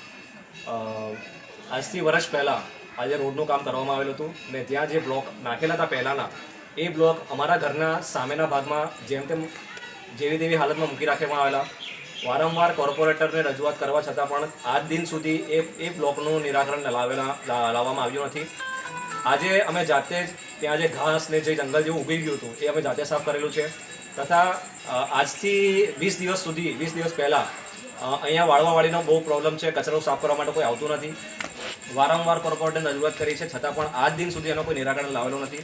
આજથી વર્ષ પહેલાં આજે રોડનું કામ કરવામાં આવેલું હતું ને ત્યાં જે બ્લોક નાખેલા હતા પહેલાંના, એ બ્લોક અમારા ઘરના સામેના ભાગમાં જેમ તેમ જેવી તેવી હાલતમાં મૂકી રાખવામાં આવેલા. વારંવાર કોર્પોરેટરને રજૂઆત કરવા છતાં પણ આજ દિન સુધી એ બ્લોકનું નિરાકરણ લાવવામાં આવ્યું નથી. આજે અમે જાતે જ ત્યાં જે ઘાસ ને જે જંગલ જેવું ઉગી ગયું હતું એ અમે જાતે સાફ કરેલું છે. તથા આજથી 20 દિવસ પહેલાં અહીંયા વાળવાવાળીનો બહુ પ્રોબ્લેમ છે. કચરો સાફ કરવા માટે કોઈ આવતું નથી. વારંવાર કોર્પોરેટરને રજૂઆત કરી છે, છતાં પણ આજ દિન સુધી એનો કોઈ નિરાકરણ લાવેલું નથી.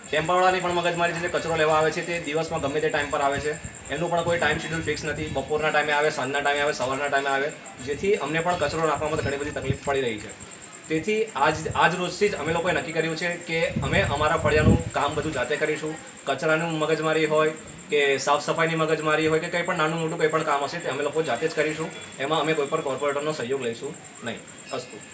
ટેમ્પાવાળાની પણ મગજમારી છે. કચરો લેવા આવે છે તે દિવસમાં ગમે તે ટાઈમ પર આવે છે, એનું પણ કોઈ ટાઈમ શેડ્યુલ ફિક્સ નથી. બપોરના ટાઈમે આવે, સાંજના ટાઈમે આવે, સવારના ટાઈમે આવે, જેથી અમને પણ કચરો નાખવામાં ઘણી બધી તકલીફ પડી રહી છે. તેથી આજ રોજથી જ અમે લોકોએ નક્કી કર્યું છે કે અમે અમારા ફળિયાનું કામ બધું જાતે કરીશું. કચરાનું મગજમારી હોય કે સાફ સફાઈની મગજમારી હોય કે કંઈ પણ નાનું મોટું કંઈ પણ કામ હશે તે અમે લોકો જાતે જ કરીશું. એમાં અમે કોઈ પણ કોર્પોરેટરનો સહયોગ લઈશું નહીં. અસ્તુ.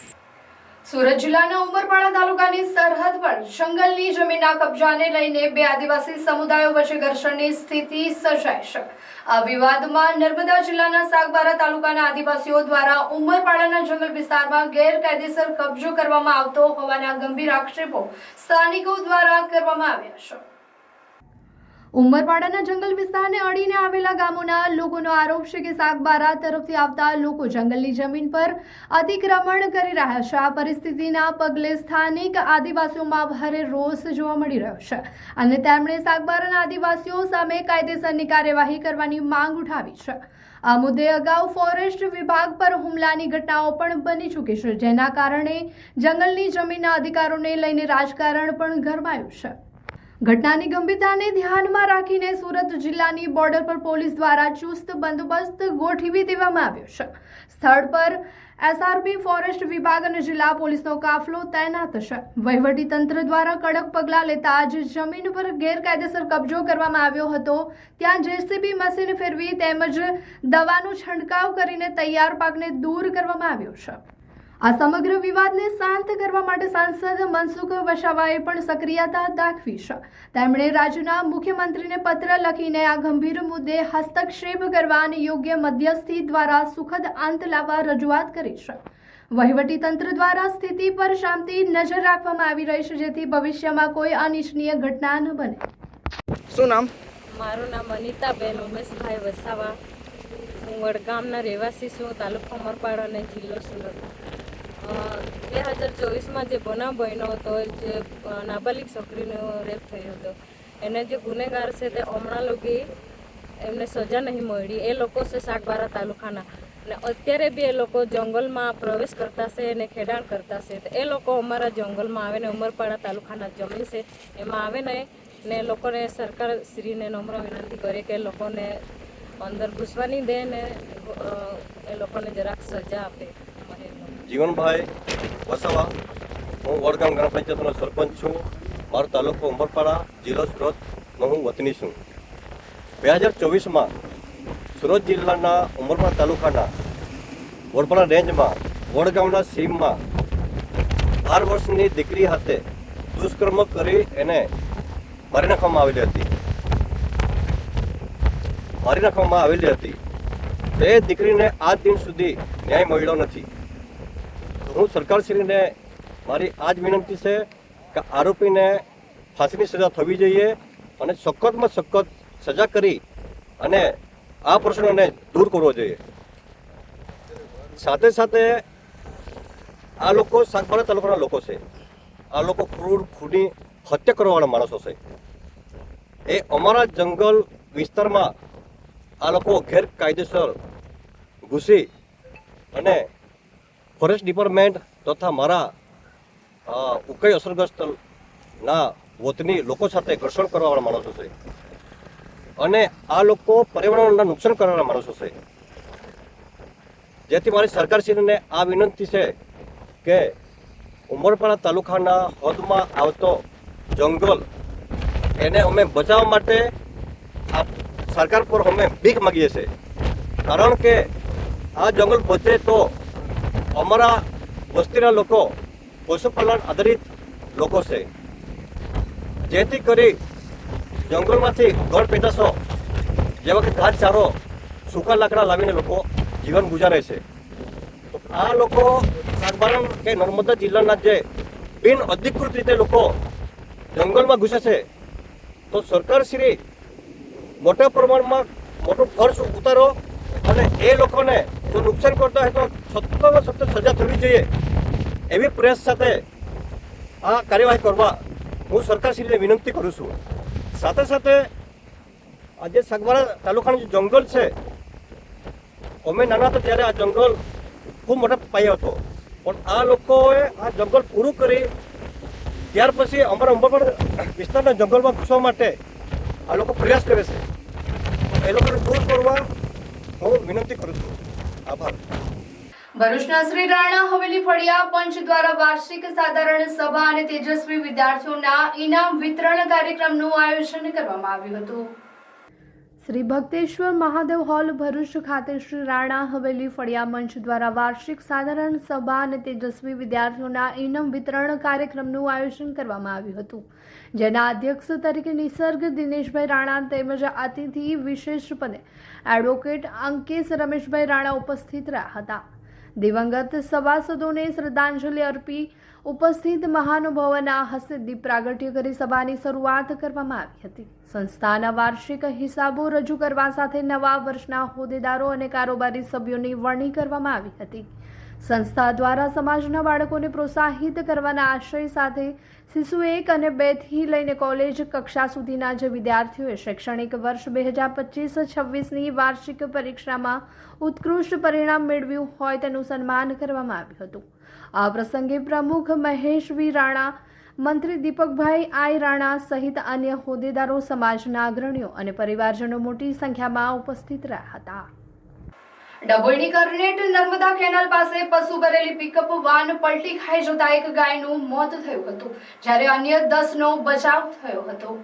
સુરત જિલ્લાના ઉમરપાડા તાલુકાની સરહદ પર જંગલની જમીનના કબજાને લઈને બે આદિવાસી સમુદાયો વચ્ચે ઘર્ષણની સ્થિતિ સર્જાઈ છે. આ વિવાદમાં નર્મદા જિલ્લાના સાગબારા તાલુકાના આદિવાસીઓ દ્વારા ઉમરપાડાના જંગલ વિસ્તારમાં ગેરકાયદેસર કબજો કરવામાં આવતો હોવાના ગંભીર આક્ષેપો સ્થાનિકો દ્વારા કરવામાં આવ્યા છે. ઉમરપાડાના જંગલ વિસ્તારને અડીને આવેલા ગામોના લોકોનો આરોપ છે કે સાગબારા તરફથી આવતા લોકો જંગલની જમીન પર અતિક્રમણ કરી રહ્યા છે. આ પરિસ્થિતિના પગલે સ્થાનિક આદિવાસીઓમાં ભારે રોષ જોવા મળી રહ્યો છે અને તેમણે સાગબારાના આદિવાસીઓ સામે કાયદેસરની કાર્યવાહી કરવાની માંગ ઉઠાવી છે. આ મુદ્દે અગાઉ ફોરેસ્ટ વિભાગ પર હુમલાની ઘટનાઓ પણ બની ચૂકી છે, જેના કારણે જંગલની જમીનના અધિકારોને લઈને રાજકારણ પણ ગરમાયું છે. ઘટનાની ગંભીરતાને ધ્યાનમાં રાખીને સુરત જિલ્લાની બોર્ડર પર પોલીસ દ્વારા ચુસ્ત બંદોબસ્ત ગોઠવી દેવામાં આવ્યો છે. સ્થળ પર એસઆરપી, ફોરેસ્ટ વિભાગ અને જિલ્લા પોલીસનો કાફલો તૈનાત છે. વહીવટી તંત્ર દ્વારા કડક પગલાં લેતા જ જમીન પર ગેરકાયદેસર કબજો કરવામાં આવ્યો હતો. ત્યાં જેસીબી મશીન ફેરવી તેમજ દવાનો છંટકાવ કરીને તૈયાર પાકને દૂર કરવામાં આવ્યો છે. આ સમગ્ર વિવાદને શાંત કરવા માટે સાંસદ મનસુખ વસાવાએ પણ સક્રિયતા દાખવી છે. તેમણે રાજ્યના મુખ્યમંત્રીને પત્ર લખીને આ ગંભીર મુદ્દે હસ્તક્ષેપ કરવા અને યોગ્ય મધ્યસ્થી દ્વારા સુખદ અંત લાવવા રજૂઆત કરી છે. વહીવટીતંત્ર દ્વારા સ્થિતિ પર શાંતિ નજર રાખવામાં આવી રહી છે, જેથી ભવિષ્યમાં કોઈ અનિચ્છનીય ઘટના ન બને. શું નામ? મારું નામ અનિતાબેન ઉમેશભાઈ વસાવા. હું વડગામના રહેવાસી છું. તાલુકો ઉમરપાડા અને જિલ્લો સુરત. 2024માં જે બનાવ બન્યો હતો, જે નાબાલિગ છોકરીનો રેપ થયો હતો, એને જે ગુનેગાર છે તે હમણાં લોકો એમને સજા નહીં મળી. એ લોકો છે સાગબારા તાલુકાના અને અત્યારે બી એ લોકો જંગલમાં પ્રવેશ કરતા છે અને ખેડાણ કરતા છે. એ લોકો અમારા જંગલમાં આવે ને ઉમરપાડા તાલુકાના જમીન છે એમાં આવે ને લોકોને સરકાર શ્રીને નમ્ર વિનંતી કરે કે લોકોને અંદર ઘૂસવાની દે ને એ લોકોને જરાક સજા આપે. જીવનભાઈ વસાવા, હું વડગામ ગ્રામ પંચાયતનો સરપંચ છું. મારો તાલુકો ઉમરપાડા, જિલ્લો સુરતનો હું વતની છું. 2024માં સુરત જિલ્લાના ઉમરપાડા તાલુકાના વડપાડા રેન્જમાં વડગામના સીમમાં 12 વર્ષની દીકરી હાથે દુષ્કર્મ કરી એને મારી નાખવામાં આવેલી હતી. તે દીકરીને આજ દિન સુધી ન્યાય મળ્યો નથી. હું સરકારશ્રીને મારી આ જ વિનંતી છે કે આરોપીને ફાંસીની સજા થવી જોઈએ અને સખતમાં સખત સજા કરી અને આ પ્રશ્નને દૂર કરવો જોઈએ. સાથે સાથે આ લોકો સાગબારા તાલુકાના લોકો છે. આ લોકો ક્રૂર ખૂની હત્યા કરવાવાળા માણસો છે. એ અમારા જંગલ વિસ્તારમાં આ લોકો ગેરકાયદેસર ઘૂસી અને ફોરેસ્ટ ડિપાર્ટમેન્ટ તથા મારા ઉકાઈ અસરગ્રસ્તના વતની લોકો સાથે ઘર્ષણ કરવાવાળા માણસો છે અને આ લોકો પર્યાવરણના નુકસાન કરવાવાળા માણસો છે. જેથી મારી સરકારશ્રીને આ વિનંતી છે કે ઉમરપાડા તાલુકાના હદમાં આવતો જંગલ એને અમે બચાવવા માટે આ સરકાર પર અમે ભીખ માગીએ છીએ, કારણ કે આ જંગલ બચે તો અમારા વસ્તીના લોકો પશુપાલન આધારિત લોકો છે, જેથી કરી જંગલમાંથી ઘર પેદાશો જેવા કે ઘાસચારો, સૂકા લાકડા લાવીને લોકો જીવન ગુજારે છે. તો આ લોકો સાગબારા કે નર્મદા જિલ્લાના જે બિન અધિકૃત રીતે લોકો જંગલમાં ઘૂસે છે, તો સરકારશ્રી મોટા પ્રમાણમાં મોટો ખર્ચ ઉતારો અને એ લોકોને જો નુકસાન કરતા હોય તો સખ્તમાં સખ્ત સજા થવી જોઈએ એવી પ્રયાસ સાથે આ કાર્યવાહી કરવા હું સરકારશ્રીને વિનંતી કરું છું. સાથે સાથે આજે સાગબારા તાલુકાનું જે જંગલ છે, અમે નાના હતા ત્યારે આ જંગલ ખૂબ મોટા પાયે હતો, પણ આ લોકોએ આ જંગલ પૂરું કરી ત્યાર પછી અમારા અંબાપર વિસ્તારના જંગલમાં ઘૂસવા માટે આ લોકો પ્રયાસ કરે છે. એ લોકોને દૂર કરવા હું વિનંતી કરું છું. આભાર. ભરૂચના શ્રી રાણા હવેલી ફળિયા પંચ દ્વારા વાર્ષિક સાધારણ સભા અને તેજસ્વી વિદ્યાર્થીઓના ઇનામ વિતરણ કાર્યક્રમનું આયોજન કરવામાં આવ્યું હતું. શ્રી ભક્તેશ્વર મહાદેવ હોલ ભરૂચ ખાતે શ્રી રાણા હવેલી ફળિયા મંચ દ્વારા વાર્ષિક સાધારણ સભા અને તેજસ્વી વિદ્યાર્થીઓના ઇનામ વિતરણ કાર્યક્રમનું આયોજન કરવામાં આવ્યું હતું, જેના અધ્યક્ષ તરીકે નિસર્ગ દિનેશભાઈ રાણા તેમજ અતિથિ વિશેષ પદે એડવોકેટ અંકેશ રમેશભાઈ રાણા ઉપસ્થિત રહ્યા હતા. દિવંગત સભાસદોને શ્રદ્ધાંજલિ અર્પી ઉપસ્થિત મહાનુભાવોના હસ્તે દીપ પ્રાગટ્ય કરી સભાની શરૂઆત કરવામાં આવી હતી. સંસ્થાના વાર્ષિક હિસાબો રજૂ કરવા સાથે નવા વર્ષના હોદ્દેદારો અને કારોબારી સભ્યોની વરણી કરવામાં આવી હતી. સંસ્થા દ્વારા સમાજના બાળકોને પ્રોત્સાહિત કરવાના આશય સાથે શિશુ 1 અને 2 થી લઈને કોલેજ કક્ષા સુધીના જે વિદ્યાર્થીઓએ શૈક્ષણિક વર્ષ 2025-26ની વાર્ષિક પરીક્ષામાં ઉત્કૃષ્ટ પરિણામ મેળવ્યું હોય તેનું સન્માન કરવામાં આવ્યું હતું. આ પ્રસંગે પ્રમુખ મહેશ વી રાણા, મંત્રી દીપકભાઈ આઈ રાણા સહિત અન્ય હોદ્દેદારો, સમાજના અગ્રણીઓ અને પરિવારજનો મોટી સંખ્યામાં ઉપસ્થિત રહ્યા હતા. ડભોઈની કરનેટ નર્મદા કેનાલ પાસે પશુ ભરેલી પિકઅપ વાન પલટી ખાઈ જતા એક ગાયનું મોત થયું હતું, જ્યારે અન્ય 10નો બચાવ થયો હતો.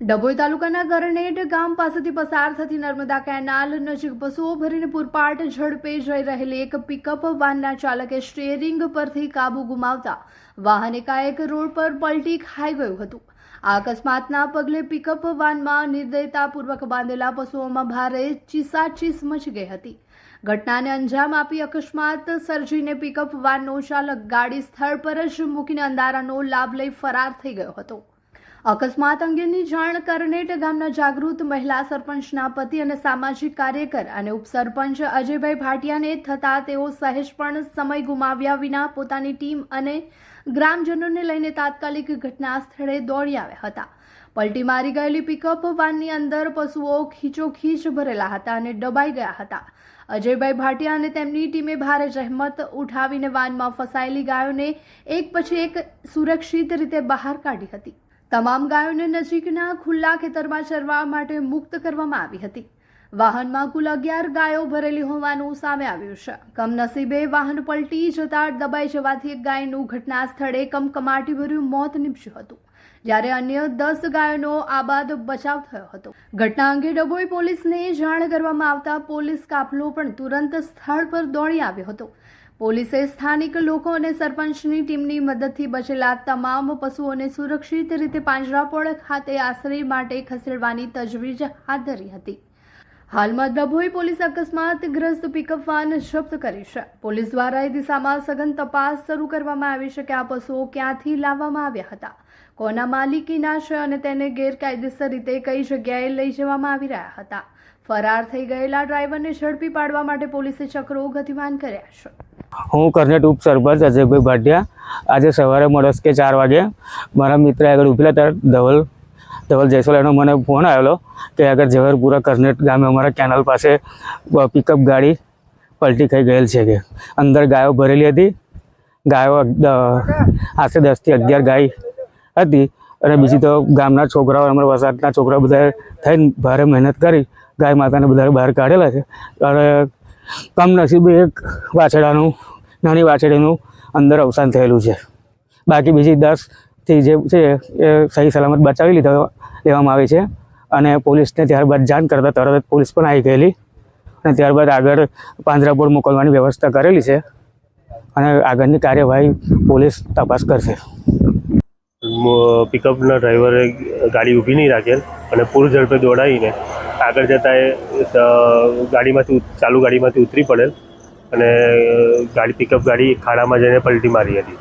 ડભોઈ તાલુકાના કરનેટ ગામ પાસેથી પસાર થતી નર્મદા કેનાલ નજીક પશુઓ ભરીને પૂરપાટ ઝડપે જઈ રહેલી એક પિકઅપ વાનના ચાલકે સ્ટીયરિંગ પરથી કાબુ ગુમાવતા વાહન એકાએક રોડ પર પલટી ખાઈ ગયું હતું. આ અકસ્માતના પગલે પિકઅપ વાનમાં નિર્દયતાપૂર્વક બાંધેલા પશુઓમાં ભારે ચીસાચીસ મચી ગઈ હતી. ઘટનાને અંજામ આપી અકસ્માત સર્જીને પિકઅપ વાનનો ચાલક ગાડી સ્થળ પર જ મૂકીને અંધારાનો લાભ લઈ ફરાર થઈ ગયો હતો. અકસ્માત અંગેની જાણ કરનેટ ગામના જાગૃત મહિલા સરપંચના પતિ અને સામાજિક કાર્યકર અને ઉપસરપંચ અજયભાઈ ભાટિયાને થતા તેઓ સહેજ પણ સમય ગુમાવ્યા વિના પોતાની ટીમ અને ગ્રામજનોને લઈને તાત્કાલિક ઘટના સ્થળે દોડી આવ્યા હતા. પલટી મારી ગયેલી પિકઅપ વાનની અંદર પશુઓ ખીચોખીચ ભરેલા હતા અને દબાઈ ગયા હતા. અજયભાઈ ભાટિયા અને તેમની ટીમે ભારે જહેમત ઉઠાવીને વાનમાં ફસાયેલી ગાયોને એક પછી એક સુરક્ષિત રીતે બહાર કાઢી હતી. તમામ ગાયોને નજીકના ખુલ્લા ખેતરમાં ચરવા માટે મુક્ત કરવામાં આવી હતી. વાહનમાં કુલ 11 ગાયો ભરેલી હોવાનું સામે આવ્યું છે. કમનસીબે વાહન પલટી જતા દબાઈ જવાથી એક ગાયનું ઘટના સ્થળે કમકમાટીભર્યું મોત નીપજ્યું હતું, જ્યારે અન્ય 10 ગાયોનો આબાદ બચાવ થયો હતો. ઘટના અંગે ડભોઈ પોલીસને જાણ કરવામાં આવતા પોલીસ કાફલો પણ તુરંત સ્થળ પર દોડી આવ્યો હતો. પોલીસે સ્થાનિક લોકો અને સરપંચની ટીમની મદદથી બચેલા તમામ પશુઓને સુરક્ષિત રીતે પાંજરાપોળ ખાતે આશ્રય માટે ખસેડવાની તજવીજ હાથ ધરી હતી. હાલમાં ડભોઈ પોલીસ અકસ્માતગ્રસ્ત પિકઅપ વાન જપ્ત કરી છે. પોલીસ દ્વારા એ દિશામાં સઘન તપાસ શરૂ કરવામાં આવી છે કે આ પશુઓ ક્યાંથી લાવવામાં આવ્યા હતા, કોના માલિકીના છે અને તેને ગેરકાયદેસર રીતે કઈ જગ્યાએ લઈ જવામાં આવી રહ્યા હતા. ફરાર થઈ ગયેલા ડ્રાઈવરને ઝડપી પાડવા માટે પોલીસે ચક્રો ગતિમાન કર્યા છે. હું કરનેટ ઉપસરપંચ અજયભાઈ ભાટિયા. આજે સવારે મળસ કે 4 વાગે મારા મિત્ર આગળ ઉભેલા ત્યારે ધવલ જયસ્વાલનો મને ફોન આવેલો કે આગળ ઝવેરપુરા કરનેટ ગામે અમારા કેનાલ પાસે પિકઅપ ગાડી પલટી ખાઈ ગયેલ છે, કે અંદર ગાયો ભરેલી હતી. ગાયો આશરે 10 થી 11 ગાય હતી અને બીજી તો ગામના છોકરાઓ, અમારા વસાહતના છોકરાઓ બધા થઈને ભારે મહેનત કરી ગાય માતાને બધા બહાર કાઢેલા છે. અને કમનસીબે એક નાની વાછરડીનું અંદર અવસાન થયેલું છે. બાકી બીજી 10 થી જે છે એ સહી સલામત બચાવી લેવામાં આવી છે અને પોલીસને ત્યારબાદ જાણ કરતાં તરત જ પોલીસ પણ આવી ગયેલી અને ત્યારબાદ આગળ પાંજરાપોળ મોકલવાની વ્યવસ્થા કરેલી છે અને આગળની કાર્યવાહી પોલીસ તપાસ કરશે. પિકઅપના ડ્રાઈવરે ગાડી ઊભી નહીં રાખેલ અને પૂર ઝડપે દોડાવીને આગળ જતાં એ ચાલુ ગાડીમાંથી ઉતરી પડેલ અને પિકઅપ ગાડી ખાડામાં જઈને પલટી મારી હતી.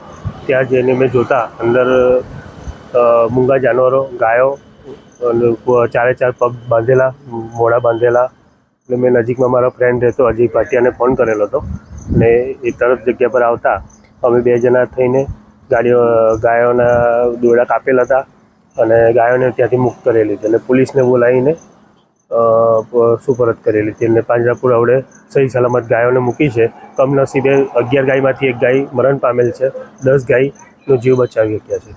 ત્યાં જઈને મેં જોતા અંદર મૂંગા જાનવરો, ગાયો અને ચારે ચાર પગ બાંધેલા, મોઢા બાંધેલા. એટલે મેં નજીકમાં મારો ફ્રેન્ડ રહેતો અજય પાટિયાને ફોન કરેલો હતો અને એ તરત જગ્યા પર આવતા અમે 2 જણા થઈને ગાયોના દોરડા કાપેલા હતા અને ગાયોને ત્યાંથી મુક્ત કરેલી હતી અને પોલીસને બોલાવીને સુપરત કરેલી હતી. અને પાંજરાપોળ આવડે સહી સલામત ગાયોને મૂકી છે. કમનસીબે 11 ગાયમાંથી 1 ગાય મરણ પામેલ છે. 10 ગાયનો જીવ બચાવી શક્યા છે.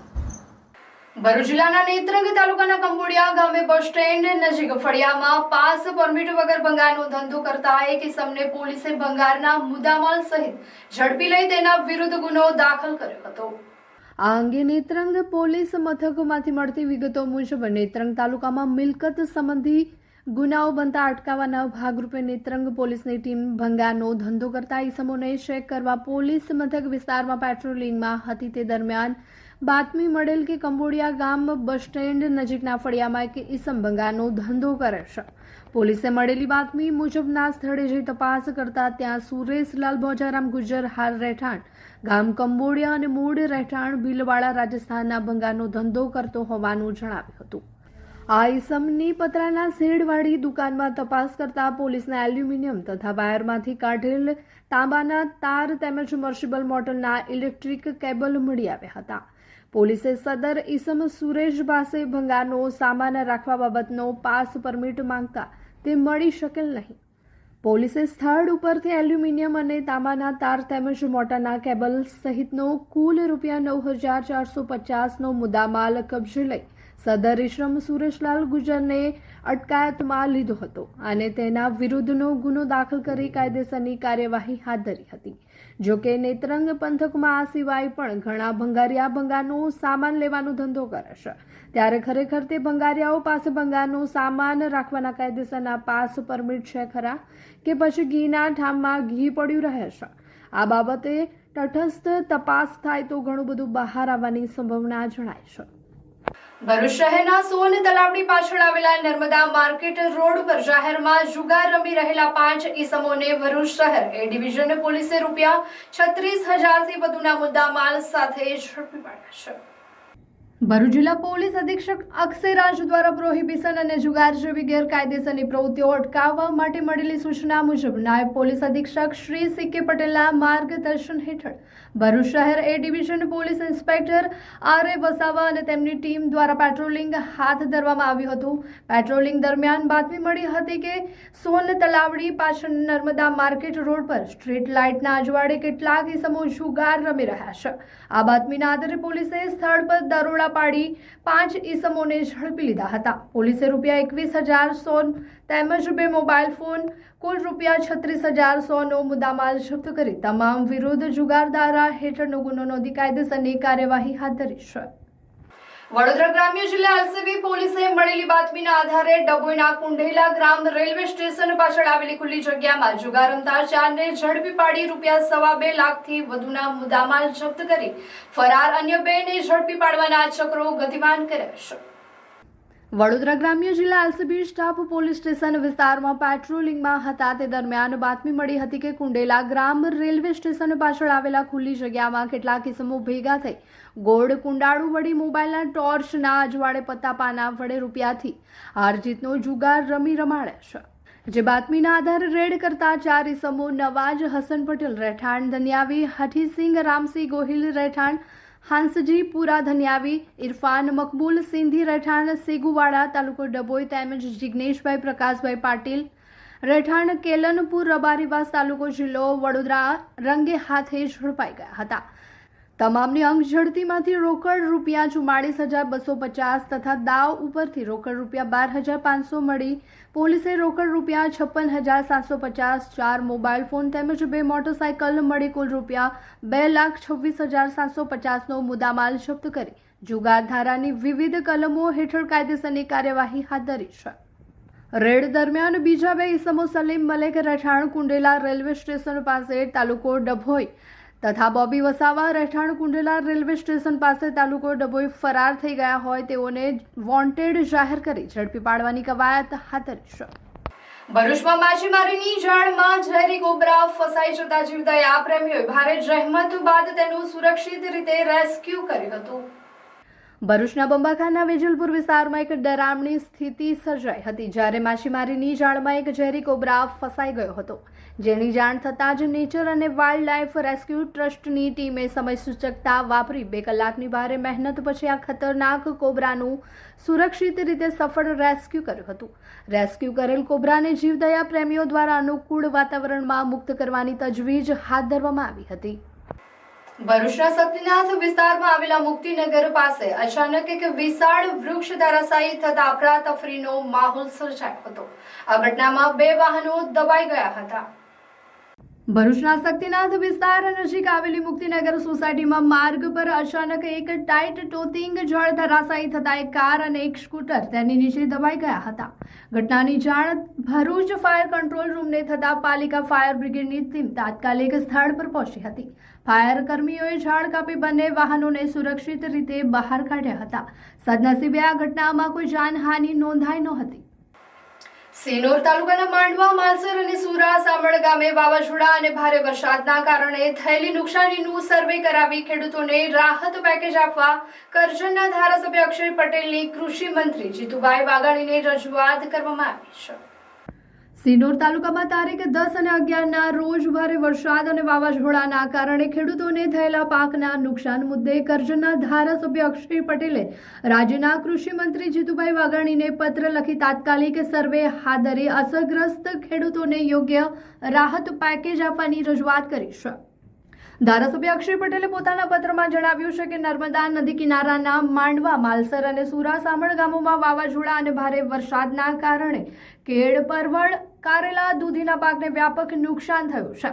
ભરૂચ જિલ્લાના નેત્રંગ તાલુકાના કંબોડિયા ગામે બસ સ્ટેન્ડ નજીક ફળિયામાં પાસ પરમિટ વગર ભંગારનો ધંધો કરતા એક ઇસમને પોલીસે ભંગારના મુદ્દામાલ સહિત ઝડપી લઈ તેના વિરુદ્ધ ગુનો દાખલ કર્યો હતો. આ અંગે નેત્રંગ પોલીસ મથકમાંથી મળતી વિગતો મુજબ નેત્રંગ તાલુકામાં મિલકત સંબંધી ગુનાઓ બનતા અટકાવવાના ભાગરૂપે નેત્રંગ પોલીસની ટીમ ભંગારનો ધંધો કરતા ઇસમોને ચેક કરવા પોલીસ મથક વિસ્તારમાં પેટ્રોલિંગમાં હતી. તે દરમિયાન બાતમી મળેલ કે કંબોડિયા ગામ બસ સ્ટેન્ડ નજીકના ફળિયામાં એક ઇસમ ભંગારનો ધંધો કરે છે. પોલીસે મળેલી બાતમી મુજબના સ્થળે જઈ તપાસ કરતા ત્યાં સુરેશલાલ ભોજારામ ગુજર હાલ રહેઠાણ ગામ કંબોડિયા અને મૂળ રહેઠાણ ભીલવાડા રાજસ્થાનના ભંગારનો ધંધો કરતો હોવાનું જણાવ્યું હતું. આ ઇસમની પતરાના શેડવાળી દુકાનમાં તપાસ કરતા પોલીસને એલ્યુમિનિયમ તથા વાયરમાંથી કાઢેલ તાંબાના તાર તેમજ મર્શિબલ મોટરના ઇલેક્ટ્રિક કેબલ મળી આવ્યા હતા. પોલીસે સદર ઇસમ સુરેશ પાસે ભંગારનો સામાન રાખવા બાબતનો પાસ પરમિટ માંગતા તે મળી શકેલ નહીં. પોલીસે સ્થળ ઉપરથી એલ્યુમિનિયમ અને તાંબાના તાર તેમજ મોટરના કેબલ સહિતનો કુલ ₹9,450નો મુદ્દામાલ કબજે લઈ સદર ઇસમ સુરેશલાલ ગુજરને અટકાયતમાં લીધો હતો અને તેના વિરુદ્ધનો ગુનો દાખલ કરી કાયદેસરની કાર્યવાહી હાથ ધરી હતી. જો કે નેત્રંગ પંથકમાં આ સિવાય પણ ઘણા ભંગારિયા ભંગારનો સામાન લેવાનો ધંધો કરે છે. ત્યારે ખરેખર તે ભંગારિયાઓ પાસે ભંગારનો સામાન રાખવાના કાયદેસરના પાસ પરમિટ છે ખરા કે પછી ઘીના ઠામમાં ઘી પડ્યું રહે છે? આ બાબતે તટસ્થ તપાસ થાય તો ઘણું બધું બહાર આવવાની સંભાવના જણાય છે. ભરૂચ શહેરના સોન તલાવડી પાછળ આવેલા નર્મદા માર્કેટ રોડ પર જાહેરમાં જુગાર રમી રહેલા 5 ઈસમોને ભરૂચ શહેર એ ડિવિઝન પોલીસે ₹36,000થી વધુના મુદ્દામાલ સાથે ઝડપી પાડ્યા છે. ભરૂચ જિલ્લા પોલીસ અધિક્ષક અક્ષયરાજ દ્વારા પ્રોહિબિશન અને જુગાર જેવી ગેરકાયદેસરની પ્રવૃત્તિઓ અટકાવવા માટે મળેલી સૂચના મુજબ નાયબ પોલીસ અધિક્ષક શ્રી સી.કે. પટેલના માર્ગદર્શન હેઠળ ભરૂચ શહેર એ division police inspector R.A. Vasava અને તેમની ટીમ દ્વારા પેટ્રોલિંગ હાથ ધરવામાં આવ્યું હતું. પેટ્રોલિંગ દરમિયાન બાતમી મળી હતી કે સોન તલાવડી પાછળ નર્મદા માર્કેટ રોડ પર સ્ટ્રીટ લાઇટના અજવાળે કેટલાક ઇસમો જુગાર રમી રહ્યા છે. આ બાતમીના આધારે પોલીસે સ્થળ પર દરોડા પાડી 5 ઈસમોને ઝડપી લીધા હતા. પોલીસે ₹21,100 તેમજ 2 મોબાઈલ ફોન કુલ ₹36,100નો મુદ્દામાલ જપ્ત કરી તમામ વિરુદ્ધ જુગાર ધારા હેઠળનો ગુનો નોંધી કાયદેસરની કાર્યવાહી હાથ ધરી છે. વડોદરા ગ્રામ્ય જિલ્લા એલસીબી પોલીસે મળેલી બાતમીના આધારે ડભોઈના કુંઢેલા ગ્રામ રેલવે સ્ટેશન પાછળ આવેલી ખુલ્લી જગ્યામાં જુગાર રમતા 4ને ઝડપી પાડી ₹2.25 લાખથી વધુના મુદ્દામાલ જપ્ત કરી ફરાર અન્ય 2ને ઝડપી પાડવાના ચક્રો ગતિમાન કર્યા છે. વડોદરા ગ્રામ્ય જિલ્લા એલસીબી સ્ટાફ પોલીસ સ્ટેશન વિસ્તારમાં પેટ્રોલિંગમાં હતા તે દરમિયાન બાતમી મળી હતી કે કુંડેલા ગ્રામ રેલવે સ્ટેશન પાછળ આવેલા ખુલ્લી જગ્યામાં કેટલાક ઇસમો ભેગા થઈ ગોળ કુંડાળુ વડી મોબાઈલના ટોર્ચના અજવાળે પત્તા પાના વડે રૂપિયાથી હાર જીતનો જુગાર રમાડે છે. જે બાતમીના આધારે રેડ કરતા 4 ઇસમો નવાજ હસન પટેલ રહેઠાણ ધન્યાવી, હઠીસિંહ રામસિંહ ગોહિલ રહેઠાણ હાંસજી પુરા ધન્યાવી, ઇરફાન મકબૂલ સિંધી રહેઠાણ સેગુવાડા તાલુકો ડભોઈ તેમજ જિગ્નેશભાઈ પ્રકાશભાઈ પાટીલ રહેઠાણ કેલનપુર રબારીવાસ તાલુકો જિલ્લો વડોદરા રંગે હાથે ઝડપાઈ ગયા હતા. તમામની અંક ઝડતીમાંથી રોકડ ₹44,250 તથા દાવ ઉપરથી રોકડ ₹12,500 મળી પોલીસે રોકડ ₹56,750, 4 મોબાઈલ ફોન તેમજ 2 મોટરસાયકલ મળી કુલ ₹2,26,750નો મુદ્દામાલ જપ્ત કરી જુગાર ધારાની વિવિધ કલમો હેઠળ કાયદેસરની કાર્યવાહી હાથ ધરી છે. રેડ દરમિયાન બીજા 2 ઇસમો સલીમ મલેક રહેઠાણ કુંડેલા રેલવે સ્ટેશન પાસે તાલુકો ડભોઈ તથા બોબી વસાવા રહેઠાણ કુંડેલા રેલવે સ્ટેશન પાસે તાલુકો ડભોઈ ફરાર થઈ ગયા હોય તેઓને વોન્ટેડ જાહેર કરી ઝડપી પાડવાની કવાયત હાથ ધરી છે. ભરૂચમાં માછીમારીની જાળમાં ઝેરી કોબરા ફસાઈ જતા જીવદયા પ્રેમીઓએ ભારે જહેમત બાદ તેનું સુરક્ષિત રીતે રેસ્ક્યુ કર્યું હતું. ભરૂચના બંબાખાના વેજલપુર વિસ્તારમાં એક ડરામણી સ્થિતિ સર્જાઈ હતી, જ્યારે માછીમારીની જાળમાં એક ઝેરી કોબરા ફસાઈ ગયો હતો, જેની જાણ થતાં જ નેચર અને વાઇલ્ડ લાઇફ રેસ્ક્યુ ટ્રસ્ટની ટીમે સમયસૂચકતા વાપરી 2 કલાકની ભારે મહેનત પછી આ ખતરનાક કોબરાનું સુરક્ષિત રીતે સફળ રેસ્ક્યુ કર્યું હતું. રેસ્ક્યુ કરેલ કોબરાને જીવદયા પ્રેમીઓ દ્વારા અનુકૂળ વાતાવરણમાં મુક્ત કરવાની તજવીજ હાથ ધરવામાં આવી હતી. ભરૂચના શક્તિનાથ વિસ્તારમાં આવેલા મુક્તિનગર પાસે અચાનક એક વિશાળ વૃક્ષ ધરાશાયી થતા અફરાતફરીનો માહોલ સર્જાયો હતો. આ ઘટનામાં 2 વાહનો દબાઈ ગયા હતા. ભરૂચના શક્તિનાથ વિસ્તાર નજીક આવેલી મુક્તિનગર સોસાયટીમાં માર્ગ પર અચાનક એક ટાઈટ ટોતિંગ જળ ધરાશાયી થતા એક કાર અને એક સ્કૂટર તેની નીચે દબાઈ ગયા હતા. ઘટનાની જાણ ભરૂચ ફાયર કંટ્રોલ રૂમને થતા પાલિકા ફાયર બ્રિગેડની ટીમ તાત્કાલિક સ્થળ પર પહોંચી હતી. ફાયર કર્મીઓએ ઝાડ કાપી બંને વાહનોને સુરક્ષિત રીતે બહાર કાઢ્યા હતા. સદનસીબે આ ઘટનામાં કોઈ જાનહાનિ નોંધાઈ નહોતી. સિનોર તાલુકાના માંડવા, માલસર અને સુરા સામળ ગામે વાવાઝોડા અને ભારે વરસાદના કારણે થયેલી નુકસાનીનું સર્વે કરાવી ખેડૂતોને રાહત પેકેજ આપવા કરજણના ધારાસભ્ય અક્ષય પટેલની કૃષિ મંત્રી જીતુભાઈ વાઘાણીને રજૂઆત કરવામાં આવી છે. સિનોર તાલુકામાં તારીખ 10 અને 11ના રોજ ભારે વરસાદ અને વાવાઝોડાના કારણે ખેડૂતોને થયેલા પાકના નુકસાન મુદ્દે કરજણના ધારાસભ્ય અક્ષય પટેલે રાજ્યના કૃષિ મંત્રી જીતુભાઈ વાઘાણીને પત્ર લખી તાત્કાલિક સર્વે હાથ ધરી અસરગ્રસ્ત ખેડૂતોને યોગ્ય રાહત પેકેજ આપવાની રજૂઆત કરી છે. ધારાસભ્ય અક્ષય પટેલે પોતાના પત્રમાં જણાવ્યું છે કે નર્મદા નદી કિનારાના માંડવા, માલસર અને સુરા સામળ ગામોમાં વાવાઝોડા અને ભારે વરસાદના કારણે કેળ, પરવળ, કારેલા, દૂધીના પાકને વ્યાપક નુકસાન થયું છે.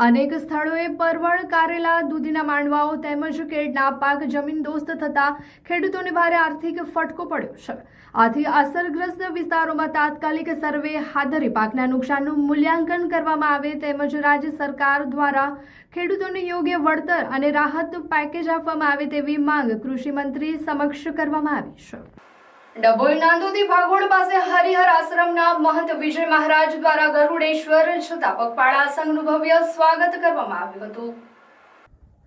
અનેક સ્થળોએ પરવળ, કારેલા, દૂધીના માંડવાઓ તેમજ કેળના પાક જમીનદોસ્ત થતા ખેડૂતોને ભારે આર્થિક ફટકો પડ્યો છે. આથી અસરગ્રસ્ત વિસ્તારોમાં તાત્કાલિક સર્વે હાથ ધરી પાકના નુકસાનનું મૂલ્યાંકન કરવામાં આવે તેમજ રાજ્ય સરકાર દ્વારા ખેડૂતોને યોગ્ય વળતર અને રાહત પેકેજ આપવામાં આવે તેવી માંગ કૃષિ મંત્રી સમક્ષ કરવામાં આવી છે. ડભોઈ નાંદોદી ભાગોળ પાસે હરિહર આશ્રમના મહંત વિજય મહારાજ દ્વારા ગરુડેશ્વર જતા પગપાળા સંઘનું ભવ્ય સ્વાગત કરવામાં આવ્યું હતું.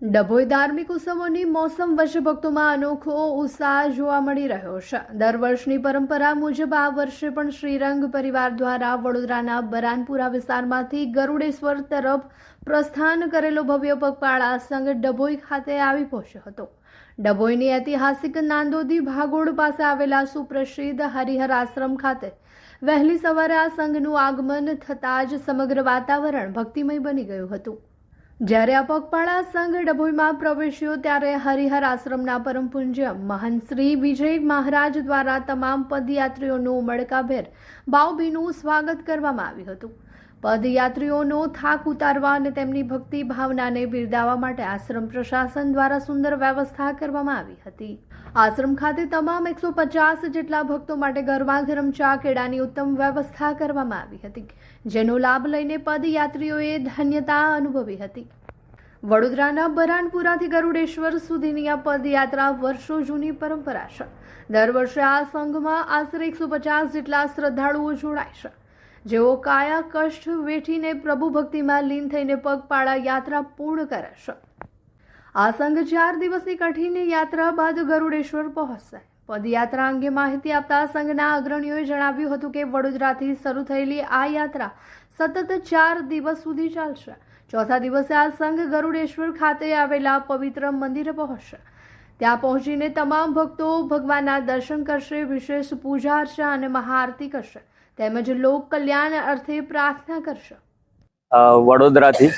ડભોઈ ધાર્મિક ઉત્સવોની મોસમ વચ્ચે ભક્તોમાં અનોખો ઉત્સાહ જોવા મળી રહ્યો છે. દર વર્ષની પરંપરા મુજબ આ વર્ષે પણ શ્રીરંગ પરિવાર દ્વારા વડોદરાના બરાનપુરા વિસ્તારમાંથી ગરુડેશ્વર તરફ પ્રસ્થાન કરેલો ભવ્ય પગપાળા સંઘ ડભોઈ ખાતે આવી પહોંચ્યો હતો. ડભોઈની ઐતિહાસિક નાંદોદી ભાગોળ પાસે આવેલા સુપ્રસિદ્ધ હરિહર આશ્રમ ખાતે વહેલી સવારે આ સંઘનું આગમન થતાં જ સમગ્ર વાતાવરણ ભક્તિમય બની ગયું હતું. જ્યારે આ પગપાળા સંઘ ડભોઈમાં પ્રવેશ્યો ત્યારે હરિહર આશ્રમના પરમ પૂજ્ય મહંત શ્રી વિજય મહારાજ દ્વારા તમામ પદયાત્રીઓનું ઉમળકાભેર ભાવભીનું સ્વાગત કરવામાં આવ્યું હતું. પદયાત્રીઓનો થાક ઉતારવા અને તેમની ભક્તિ ભાવનાને બિરદાવવા માટે આશ્રમ પ્રશાસન દ્વારા સુંદર વ્યવસ્થા કરવામાં આવી હતી. આશ્રમ ખાતે તમામ 150 જેટલા ભક્તો માટે ગરમા ગરમ ચા કેળાની ઉત્તમ વ્યવસ્થા કરવામાં આવી હતી, જેનો લાભ લઈને પદયાત્રીઓએ ધન્યતા અનુભવી હતી. વડોદરાના બરાનપુરાથી ગરુડેશ્વર સુધીની આ પદયાત્રા વર્ષો જૂની પરંપરા છે. દર વર્ષે આ સંઘમાં આશરે 150 જેટલા શ્રદ્ધાળુઓ જોડાય છે, જેઓ કાયા કષ્ટ વેઠીને પ્રભુ ભક્તિમાં લીન થઈને પગપાળા યાત્રા પૂર્ણ કરે છે. આ સંઘ 4 દિવસની કઠિન યાત્રા બાદ ગરુડેશ્વર પહોંચશે. પદયાત્રા અંગે માહિતી આપતા સંઘના અગ્રણીઓએ જણાવ્યું હતું કે વડોદરાથી શરૂ થયેલી આ યાત્રા સતત 4 દિવસ સુધી ચાલશે. ચોથા દિવસે આ સંઘ ગરુડેશ્વર ખાતે આવેલા પવિત્ર મંદિરે પહોંચશે. ત્યાં પહોંચીને તમામ ભક્તો ભગવાનના દર્શન કરશે, વિશેષ પૂજા અર્ચના અને મહાઆરતી કરશે તેમજ લોક કલ્યાણ અર્થે પ્રાર્થના કરશે. વડોદરાથી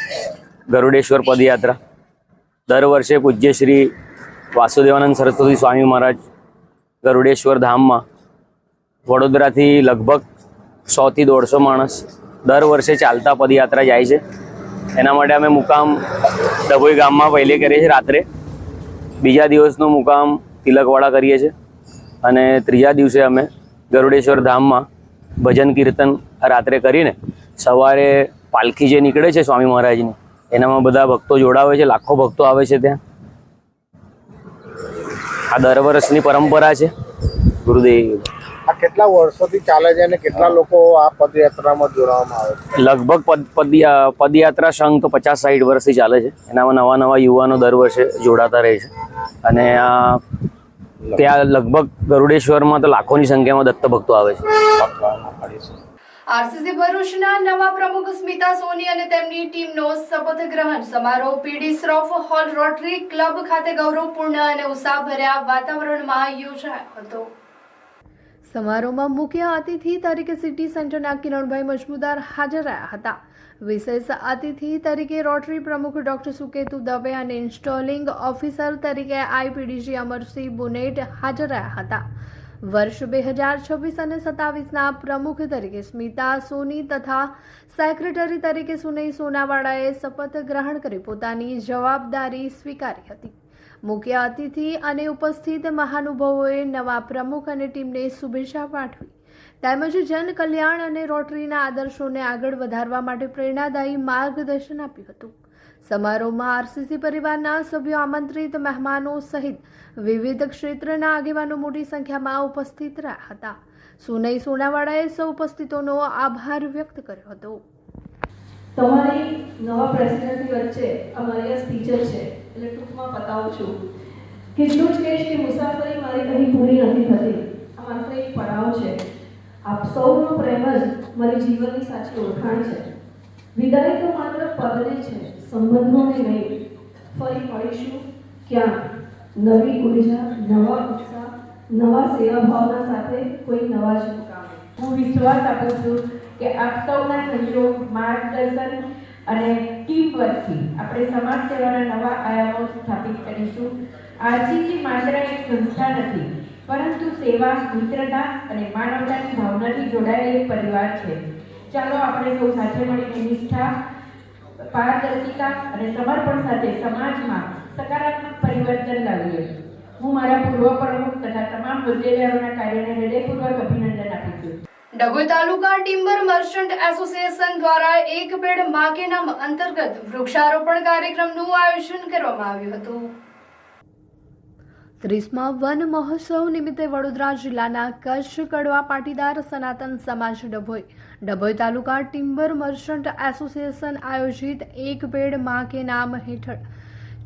ગરુડેશ્વર પદયાત્રા દર વર્ષે પૂજ્ય શ્રી વાસુદેવાનંદ સરસ્વતી સ્વામી મહારાજ ગરુડેશ્વર ધામમાં વડોદરાથી લગભગ 100 થી 150 માણસ દર વર્ષે ચાલતા પદયાત્રા જાય છે. એના માટે અમે મુકામ ડભોઈ ગામમાં પહેલે કરીએ છીએ રાત્રે. બીજા દિવસનો મુકામ તિલકવાડા કરીએ છીએ અને ત્રીજા દિવસે અમે ગરુડેશ્વર ધામમાં ભજન કીર્તન રાત્રે કરીને સવારે પાલખી જે નીકળે છે સ્વામી મહારાજની એનામાં બધા ભક્તો જોડાવે છે, લાખો ભક્તો આવે છે ત્યાં. આ દર વર્ષની પરંપરા છે. ગુરુદેવ. આ કેટલા વર્ષોથી ચાલે છે અને કેટલા લોકો આ પદયાત્રામાં જોડાવામાં આવે છે? લગભગ પદયાત્રા સંઘ તો 50-60 વર્ષથી ચાલે છે. એનામાં નવા નવા યુવાનો દર વર્ષે જોડાતા રહે છે અને ત્યાં લગભગ ગરુડેશ્વરમાં તો લાખોની સંખ્યામાં દત્ત ભક્તો આવે છે. આરસીસી ભરૂચના નવા પ્રમુખ સ્મિતા સોની અને તેમની ટીમનો શપથ ગ્રહણ સમારોહ પીડી શ્રોફ હોલ રોટરી ક્લબ ખાતે ગૌરવપૂર્ણ અને ઉત્સાહભર્યા વાતાવરણમાં યોજાયો હતો. સમારોહમાં મુખ્ય અતિથિ તરીકે સિટી સેન્ટરના કિરણભાઈ મજમુદાર હાજર રહ્યા હતા. વિશેષ અતિથિ તરીકે રોટરી પ્રમુખ ડોક્ટર સુકેતુ દવે અને ઇન્સ્ટોલિંગ ઓફિસર તરીકે આઈપીડીજી અમરસિંહ બુનેટ હાજર રહ્યા હતા. વર્ષ 2026 અને 27ના પ્રમુખ તરીકે સ્મિતા સોની તથા સેક્રેટરી તરીકે સુનઈ સોનાવાડાએ શપથ ગ્રહણ કરી પોતાની જવાબદારી સ્વીકારી હતી. મુખ્ય અતિથિ અને ઉપસ્થિત મહાનુભાવોએ નવા પ્રમુખ અને ટીમને શુભેચ્છા પાઠવી તેમજ જન કલ્યાણ અને રોટરીના આદર્શોને આગળ વધારવા માટે પ્રેરણાદાયી માર્ગદર્શન આપ્યું હતું. સમારોહમાં આરસીસી પરિવારના સભ્યો, આમંત્રિત મહેમાનો સહિત વિવિધ ક્ષેત્રના આગેવાનો મોટી સંખ્યામાં ઉપસ્થિત રહ્યા હતા. સુનઈ સોનાવાડાએ સૌ ઉપસ્થિતોનો આભાર વ્યક્ત કર્યો હતો. તમારી નવા પ્રેસિડેન્ટની વચ્ચે અમારી આ સ્પીચર છે એટલે ટૂંકમાં બતાવું છું. કેટલું જ કહીશ કે મુસાફરી મારી અહીં પૂરી નથી થતી. આ માત્ર એક પડાવ છે. આપ સૌનો પ્રેમ જ મારી જીવનની સાચી ઓળખાણ છે. વિદાય તો માત્ર પદને છે, સંબંધોને નહીં. ફરી મળીશું ક્યાં? નવી ઉર્જા, નવા ઉત્સાહ, નવા સેવા ભાવના સાથે કોઈ નવા જ મુકામે. હું વિશ્વાસ આપું છું કે આપ સૌના સહયોગ, માર્ગદર્શન અને ટીમ વર્કથી આપણે સમાજ સેવાના નવા આયામો સ્થાપિત કરીશું. આરસીસી માત્ર એક સંસ્થા નથી, પરંતુ સેવા, મિત્રતા અને માનવતાની ભાવનાથી જોડાયેલ એક પરિવાર છે. ચાલો આપણે સૌ સાથે મળીને નિષ્ઠા, પારદર્શિતા અને સમર્પણ સાથે સમાજમાં સકારાત્મક પરિવર્તન લાવીએ. હું મારા પૂર્વ પ્રમુખ તથા તમામ હોદ્દેદારોના કાર્યને હૃદયપૂર્વક અભિનંદન આપું છું. ડભોઈ તાલુકા ટિમ્બર મર્ચન્ટ એસોસિએશન દ્વારા એક પેડ માં કે નામ અંતર્ગત વૃક્ષારોપણ કાર્યક્રમનું આયોજન કરવામાં આવ્યું હતું. 30મા વન મહોત્સવ નિમિત્તે વડોદરા જિલ્લાના કચ્છ કડવા પાટીદાર સનાતન સમાજ ડભોઈ તાલુકા ટિમ્બર મર્ચન્ટ એસોસિએશન આયોજિત એક પેડ માં કે નામ હેઠળ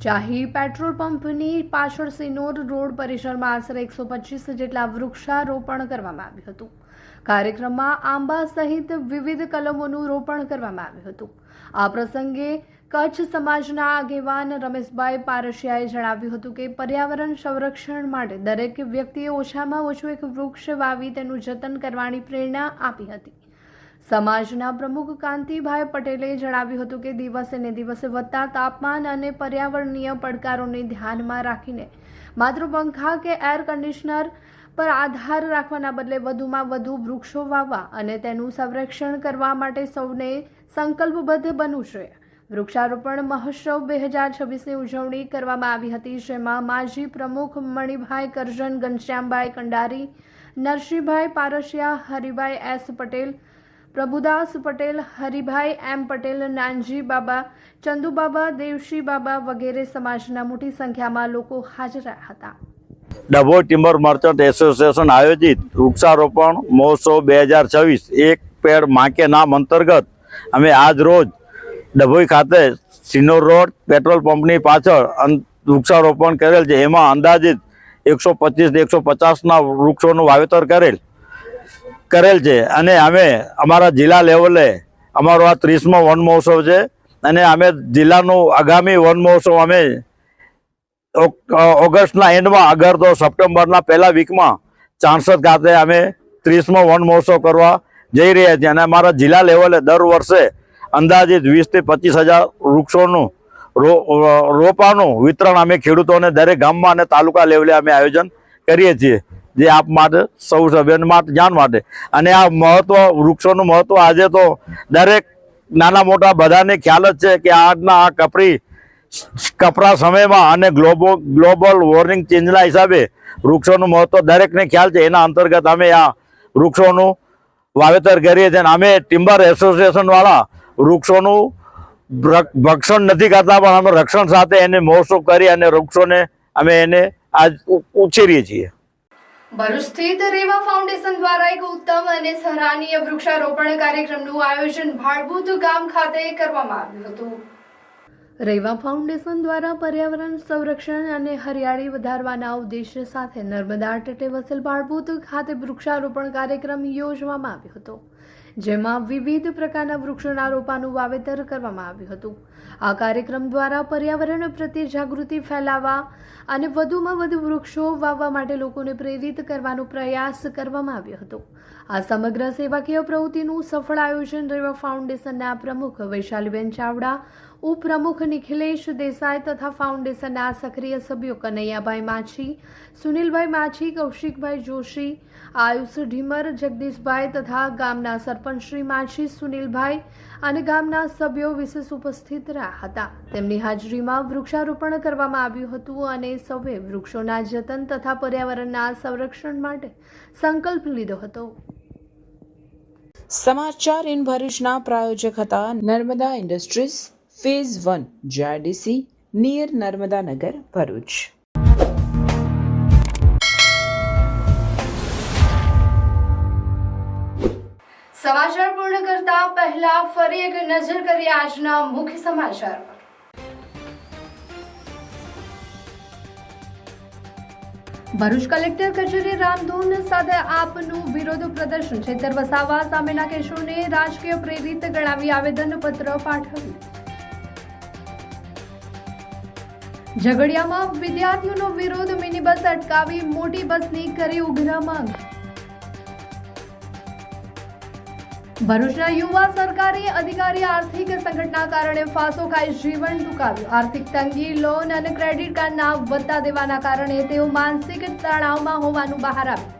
ચાહી પેટ્રોલ પંપની પાછળ સિનોર રોડ પરિસરમાં આશરે 125 જેટલા વૃક્ષારોપણ કરવામાં આવ્યું હતું. કાર્યક્રમમાં આંબા સહિત વિવિધ કલમોનું રોપણ કરવામાં આવ્યું હતું. આ પ્રસંગે કચ્છ સમાજના આગેવાન રમેશભાઈ પારસિયાએ જણાવ્યું હતું કે પર્યાવરણ સંરક્ષણ માટે દરેક વ્યક્તિએ ઓછામાં ઓછું એક વૃક્ષ વાવી તેનું જતન કરવાની પ્રેરણા આપી હતી. સમાજના પ્રમુખ કાંતિભાઈ પટેલે જણાવ્યું હતું કે દિવસે ને દિવસે વધતા તાપમાન અને પર્યાવરણીય પડકારોને ધ્યાનમાં રાખીને માત્ર પંખા કે એર કન્ડિશનર પર આધાર રાખવાના બદલે વધુમાં વધુ વૃક્ષો વાવવા અને તેનું સંરક્ષણ કરવા માટે સૌને સંકલ્પબદ્ધ બનવું જોઈએ. વૃક્ષારોપણ મહોત્સવ 2026ની ઉજવણી કરવામાં આવી હતી, જેમાં માજી પ્રમુખ મણિભાઈ કરજણ, ઘનશ્યામભાઈ કંડારી, નરસિંહભાઈ પારસિયા, હરિભાઈ એસ પટેલ, પ્રભુદાસ પટેલ, હરિભાઈ એમ પટેલ, નાનજી બાબા, ચંદુબાબા, દેવશી બાબા વગેરે સમાજના મોટી સંખ્યામાં લોકો હાજર રહ્યા હતા. ડભોઈ ટિમ્બર મર્ચન્ટ એસોસિએશન આયોજિત વૃક્ષારોપણ મહોત્સવ 2026 એક પેડ માં કે નામ અંતર્ગત અમે આજ રોજ ડભોઈ ખાતે સિનોર રોડ પેટ્રોલ પંપની પાછળ વૃક્ષારોપણ કરેલ છે. એમાં અંદાજિત 125-150ના વૃક્ષોનું વાવેતર કરેલ છે અને અમે અમારા જિલ્લા લેવલે અમારો આ 30મો વન મહોત્સવ છે અને અમે જિલ્લાનું આગામી વન મહોત્સવ અમે ઓગસ્ટના એન્ડમાં અગર તો સપ્ટેમ્બરના પહેલા વીકમાં ચાણસદ ખાતે અમે 30મો વન મહોત્સવ કરવા જઈ રહ્યા છીએ અને અમારા જિલ્લા લેવલે દર વર્ષે અંદાજિત 20-25 હજાર વૃક્ષોનું રોપાનું વિતરણ અમે ખેડૂતોને દરેક ગામમાં અને તાલુકા લેવલે અમે આયોજન કરીએ છીએ, જે આપ માટે સૌ સભ્યોને માટે જાણ માટે. અને આ મહત્વ, વૃક્ષોનું મહત્વ આજે તો દરેક નાના મોટા બધાને ખ્યાલ જ છે કે આજના આ કપરી કપરા સમયમાં અને ગ્લોબલ વોર્મિંગ ચેન્જના હિસાબે વૃક્ષોનું મહત્વ દરેકને ખ્યાલ છે. એના અંતર્ગત અમે આ વૃક્ષોનું વાવેતર કરીએ છીએ. અમે ટિમ્બર એસોસિએશન વાળા વૃક્ષોનું ભક્ષણ નથી કરતા, પણ અમે રક્ષણ સાથે એને મહોત્સવ કરી અને વૃક્ષોને અમે એને આજ ઉછેરીએ છીએ. ભરૂચ સ્થિત રેવા ફાઉન્ડેશન દ્વારા એક ઉત્તમ અને સરાહનીય વૃક્ષારોપણ કાર્યક્રમનું આયોજન ભાડભૂત ગામ ખાતે કરવામાં આવ્યું હતું. રેવા ફાઉન્ડેશન દ્વારા પર્યાવરણ સંરક્ષણ અને હરિયાળી વધારવાના ઉદ્દેશ્ય સાથે નર્મદા તટે વસેલ ભાડભૂત ખાતે વૃક્ષારોપણ કાર્યક્રમ યોજવામાં આવ્યો હતો, જેમાં વિવિધ પ્રકારના વૃક્ષોના રોપાનું વાવેતર કરવામાં આવ્યું હતું. આ કાર્યક્રમ દ્વારા પર્યાવરણ પ્રત્યે જાગૃતિ ફેલાવવા અને વધુમાં વધુ વૃક્ષો વાવવા માટે લોકોને પ્રેરિત કરવાનો પ્રયાસ કરવામાં આવ્યો હતો. આ સમગ્ર સેવાકીય પ્રવૃત્તિનું સફળ આયોજન રેવા ફાઉન્ડેશનના પ્રમુખ વૈશાલીબેન ચાવડા, ઉપપ્રમુખ નિખિલેશ દેસાઈ તથા ફાઉન્ડેશનના સક્રિય સભ્યો કનૈયાભાઈ માછી, સુનિલભાઈ માછી, કૌશિકભાઈ જોશી, આયુષ ઢીમર, જગદીશભાઈ તથા ગામના સરપંચ શ્રી માછી સુનિલભાઈ અને ગામના સભ્યો વિશેષ ઉપસ્થિત રહ્યા હતા. તેમની હાજરીમાં વૃક્ષારોપણ કરવામાં આવ્યું હતું અને સૌએ વૃક્ષોના જતન તથા પર્યાવરણના સંરક્ષણ માટે સંકલ્પ લીધો હતો. સમાચાર ઇન ભરૂચના પ્રાયોજક હતા Narmada industries phase 1 GIDC near Narmada Nagar Bharuch. સમાચાર પૂર્ણ કરતા પહેલા ફરી એક નજર કરીએ આજના મુખ્ય સમાચાર પર. ભરૂચ કલેક્ટર કચેરી રામધૂન સાથે આપનું વિરોધ પ્રદર્શન. છેતર વસાવા સામેના કેસોને રાજકીય પ્રેરિત ગણાવી આવેદનપત્ર પાઠવ્યું. ઝઘડિયામાં વિદ્યાર્થીઓનો વિરોધ. મિની બસ અટકાવી મોટી બસની કરી ઉગ્ર માંગ. ભરૂચના યુવા સરકારી અધિકારી આર્થિક સંકટના કારણે ફાંસો ખાઈ જીવન ટૂંકાવ્યું. આર્થિક તંગી, લોન અને ક્રેડિટ કાર્ડના વધતા દેવાના કારણે તેઓ માનસિક તણાવમાં હોવાનું બહાર આવ્યું.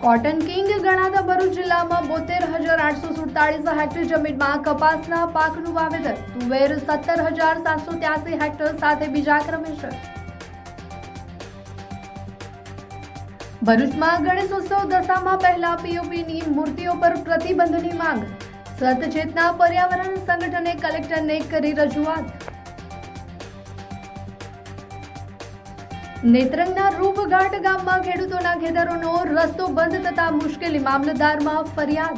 કોટન કિંગ ગણાતા ભરૂચ જિલ્લામાં 72,847 હેક્ટર જમીનમાં કપાસના પાકનું વાવેતર. તુવેર 17,783 હેક્ટર સાથે બીજા ક્રમે છે. ભરૂચમાં ગણેશોત્સવ દશામાં પહેલા પીઓપીની મૂર્તિઓ પર પ્રતિબંધની માંગ. સતચેતના પર્યાવરણ સંગઠને કલેક્ટરને કરી રજૂઆત. નેત્રંગના રૂપઘાટ ગામમાં ખેડૂતોના ખેતરોનો રસ્તો બંધ થતા મુશ્કેલી. મામલતદારમાં ફરિયાદ.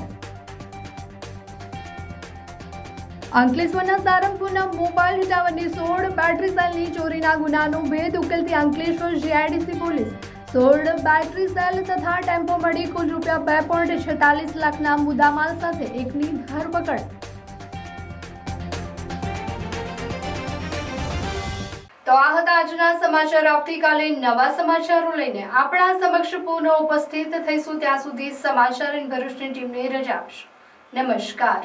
અંકલેશ્વરના સારંગપુરના મોબાઈલ ટાવરની 16 બેટરી સેલની ચોરીના ગુનાનો ભેદ ઉકેલતી Ankleshwar GIDC police. 16 battery cell તથા ટેમ્પો મળી કુલ રૂપિયા 2.46 લાખના મુદ્દામાલ સાથે એકની ધરપકડ. તો આ હતા આજના સમાચાર. આવતીકાલે નવા સમાચારો લઈને આપણા સમક્ષ પુનઃ ઉપસ્થિત થઈશું. ત્યાં સુધી સમાચાર ઇન ભરૂચની ટીમને રજા આપશો. નમસ્કાર.